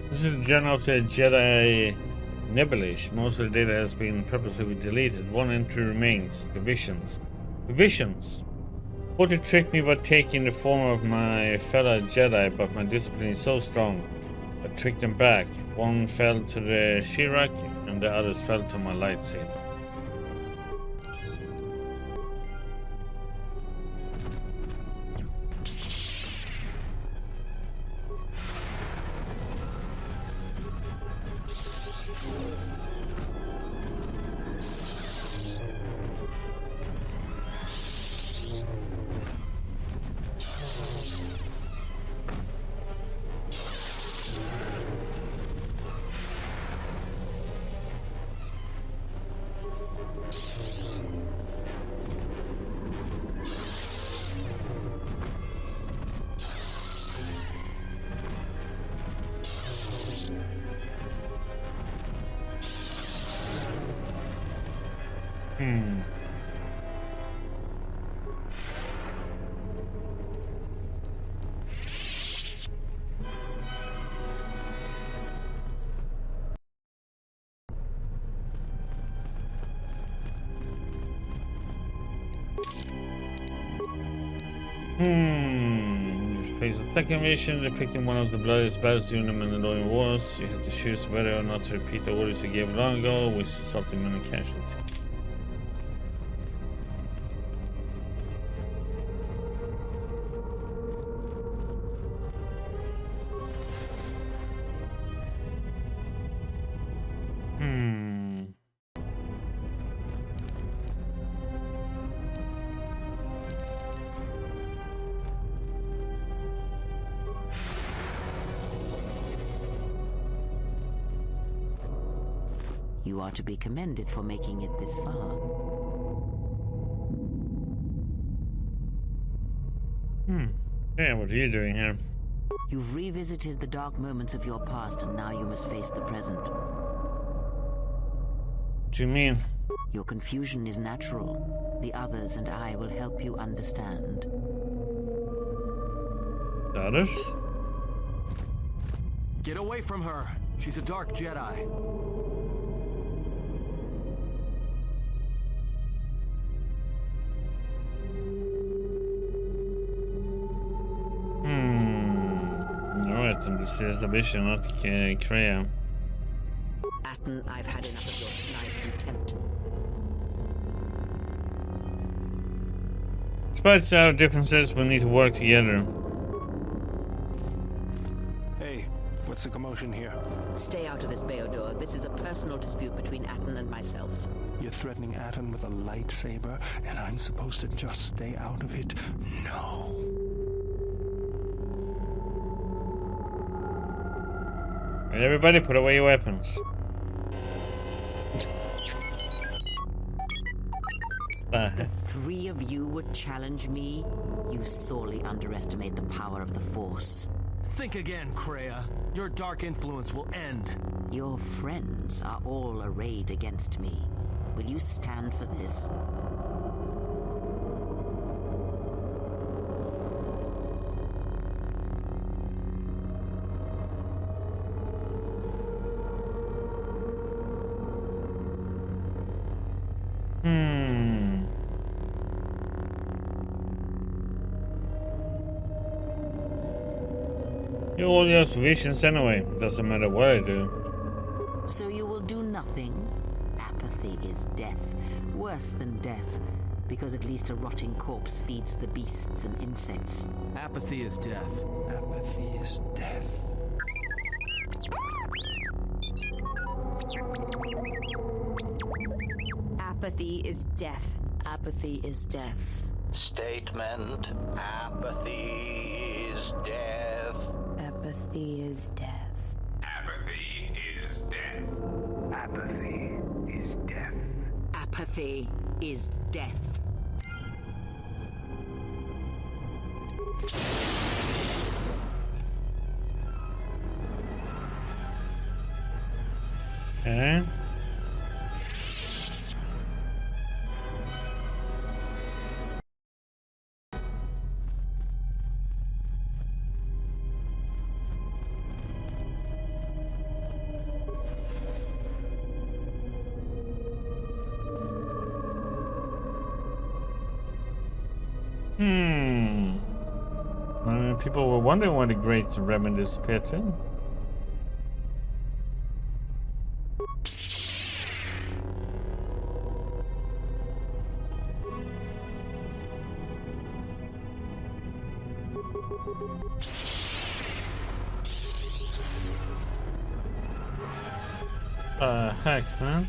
This is the journal of the Jedi Nebulae. Most of the data has been purposely deleted. One entry remains. The visions. The visions! Thought to trick me by taking the form of my fellow Jedi, but my discipline is so strong. I tricked them back. One fell to the Shirak, and the others fell to my lightsaber. Face the second mission, depicting one of the bloodiest battles during the Mandalorian Wars. You had to choose whether or not to repeat the orders you gave long ago, which resulted in many casualties. You are to be commended for making it this far. Yeah, what are you doing here? You've revisited the dark moments of your past, and now you must face the present. What do you mean? Your confusion is natural. The others and I will help you understand. The others? Get away from her! She's a dark Jedi. Alright, and this is the mission, not Kreia. Atten, I've had enough of your snide contempt. Despite our differences, we need to work together. Hey, what's the commotion here? Stay out of this, Beodor. This is a personal dispute between Atten and myself. You're threatening Atten with a lightsaber, and I'm supposed to just stay out of it? No. Everybody put away your weapons. The three of you would challenge me? You sorely underestimate the power of the Force. Think again, Kreia. Your dark influence will end. Your friends are all arrayed against me. Will you stand for this? You're all just visions anyway. Doesn't matter what I do. So you will do nothing? Apathy is death. Worse than death. Because at least a rotting corpse feeds the beasts and insects. Apathy is death. Apathy is death. Apathy is death. Apathy is death. Statement. Apathy is death. Apathy is death. Apathy is death. Apathy is death. Apathy is death. Okay. I mean, people were wondering why the great Revan disappeared too. Heck, man.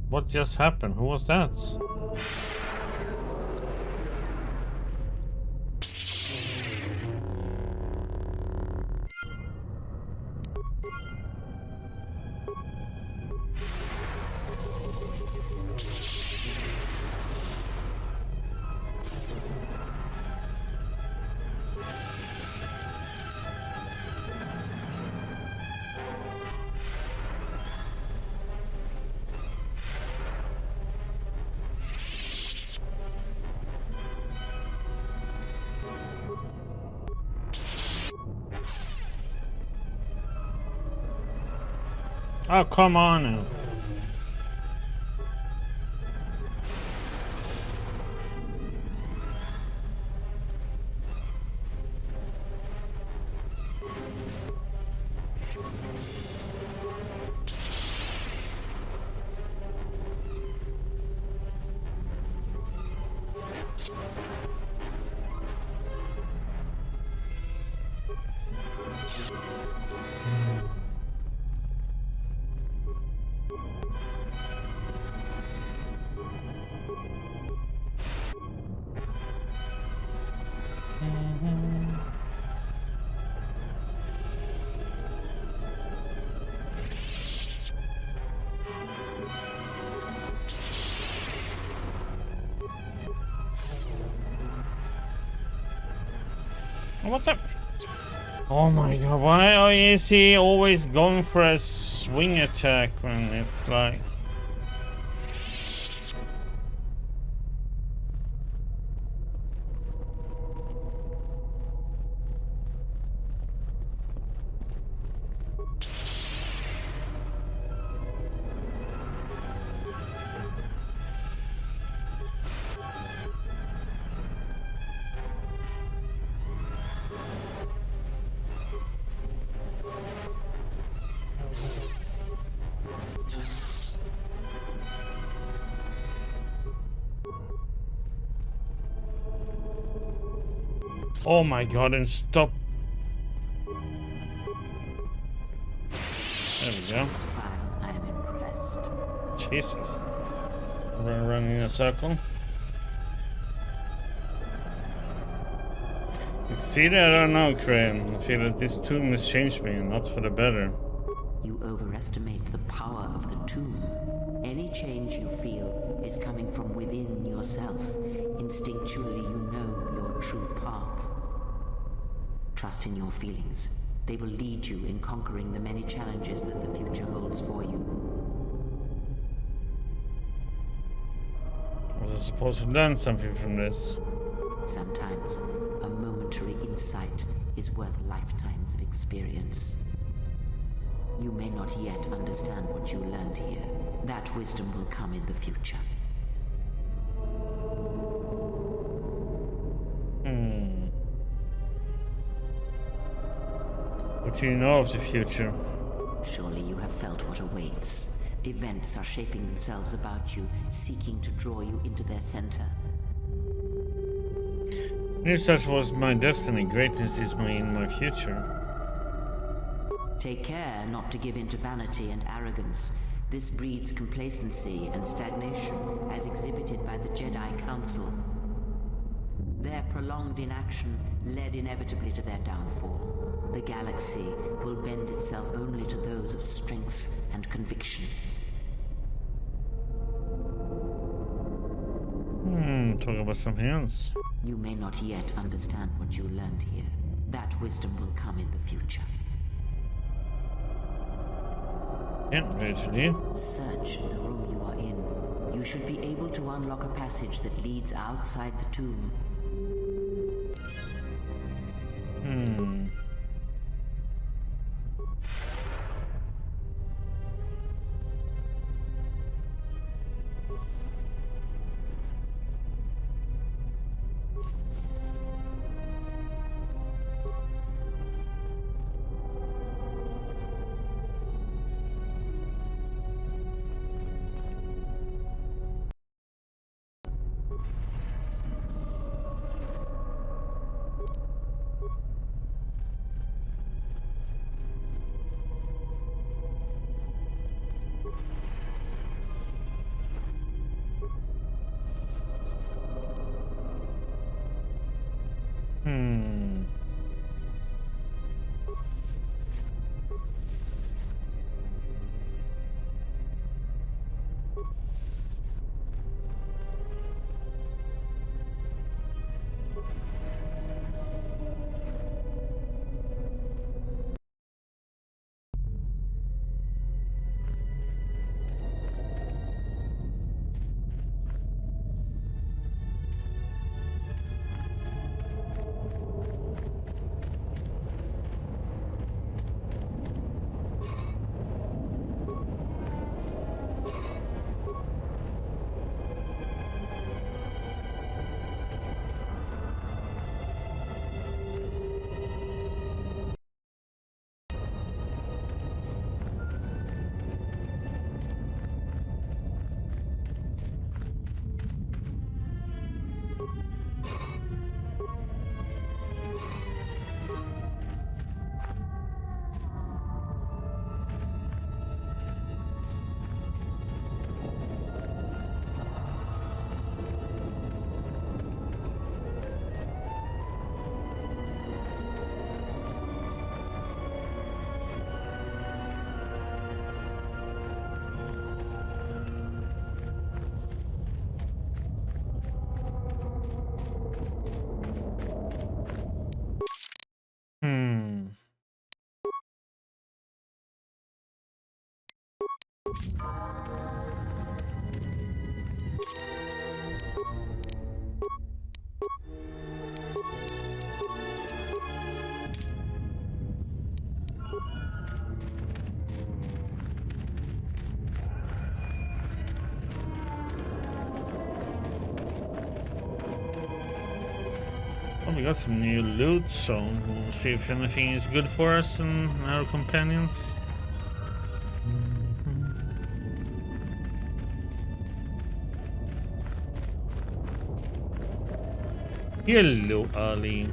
What just happened? Who was that? Oh, come on now. What the? Oh my god, why is he always going for a swing attack when it's like... Oh my god, and stop. There we go. I am impressed. Jesus. We're running in a circle. See that? I don't know, Crane. I feel that this tomb has changed me, and not for the better. You overestimate the power of the tomb. Any change you feel is coming from within yourself. Instinctually, you know your true path. Trust in your feelings. They will lead you in conquering the many challenges that the future holds for you. Was I supposed to learn something from this? Sometimes. A momentary insight is worth lifetimes of experience. You may not yet understand what you learned here. That wisdom will come in the future. What do you know of the future? Surely you have felt what awaits. Events are shaping themselves about you, seeking to draw you into their center. If such was my destiny, greatness is in my future. Take care not to give in to vanity and arrogance. This breeds complacency and stagnation, as exhibited by the Jedi Council. Their prolonged inaction led inevitably to their downfall. The galaxy will bend itself only to those of strength and conviction. Talk about something else. You may not yet understand what you learned here. That wisdom will come in the future. Yeah, literally. Search the room you are in. You should be able to unlock a passage that leads outside the tomb. We got some new loot, so we'll see if anything is good for us and our companions. Hello, Ali.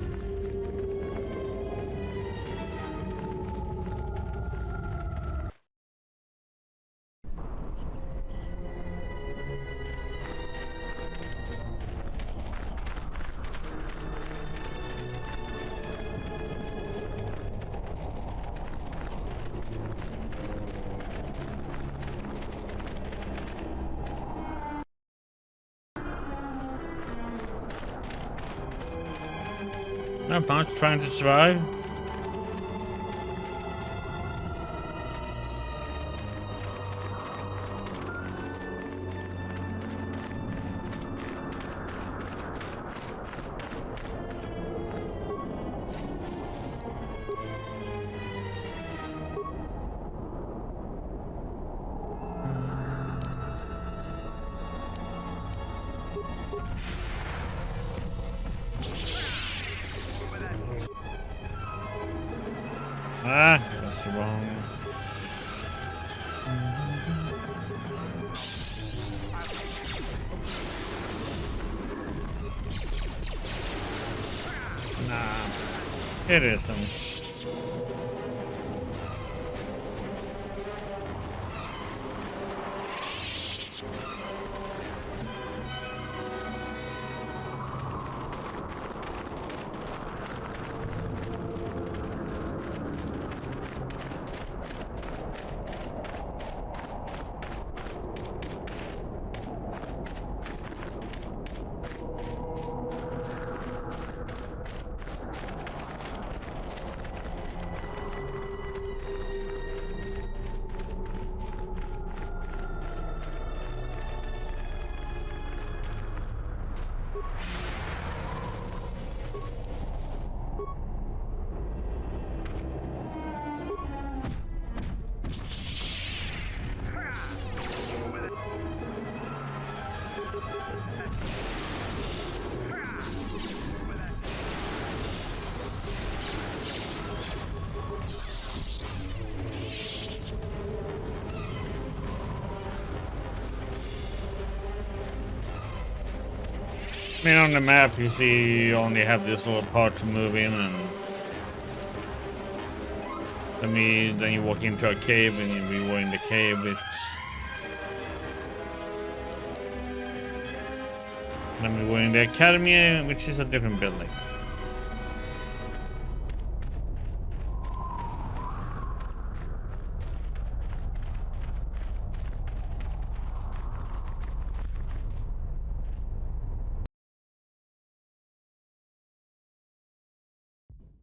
Not much, trying to survive. Ah, that's wrong. Nah, it isn't. I mean, on the map, you see you only have this little part to move in, and then you walk into a cave, and we were in the cave. Then we were in the academy, which is a different building.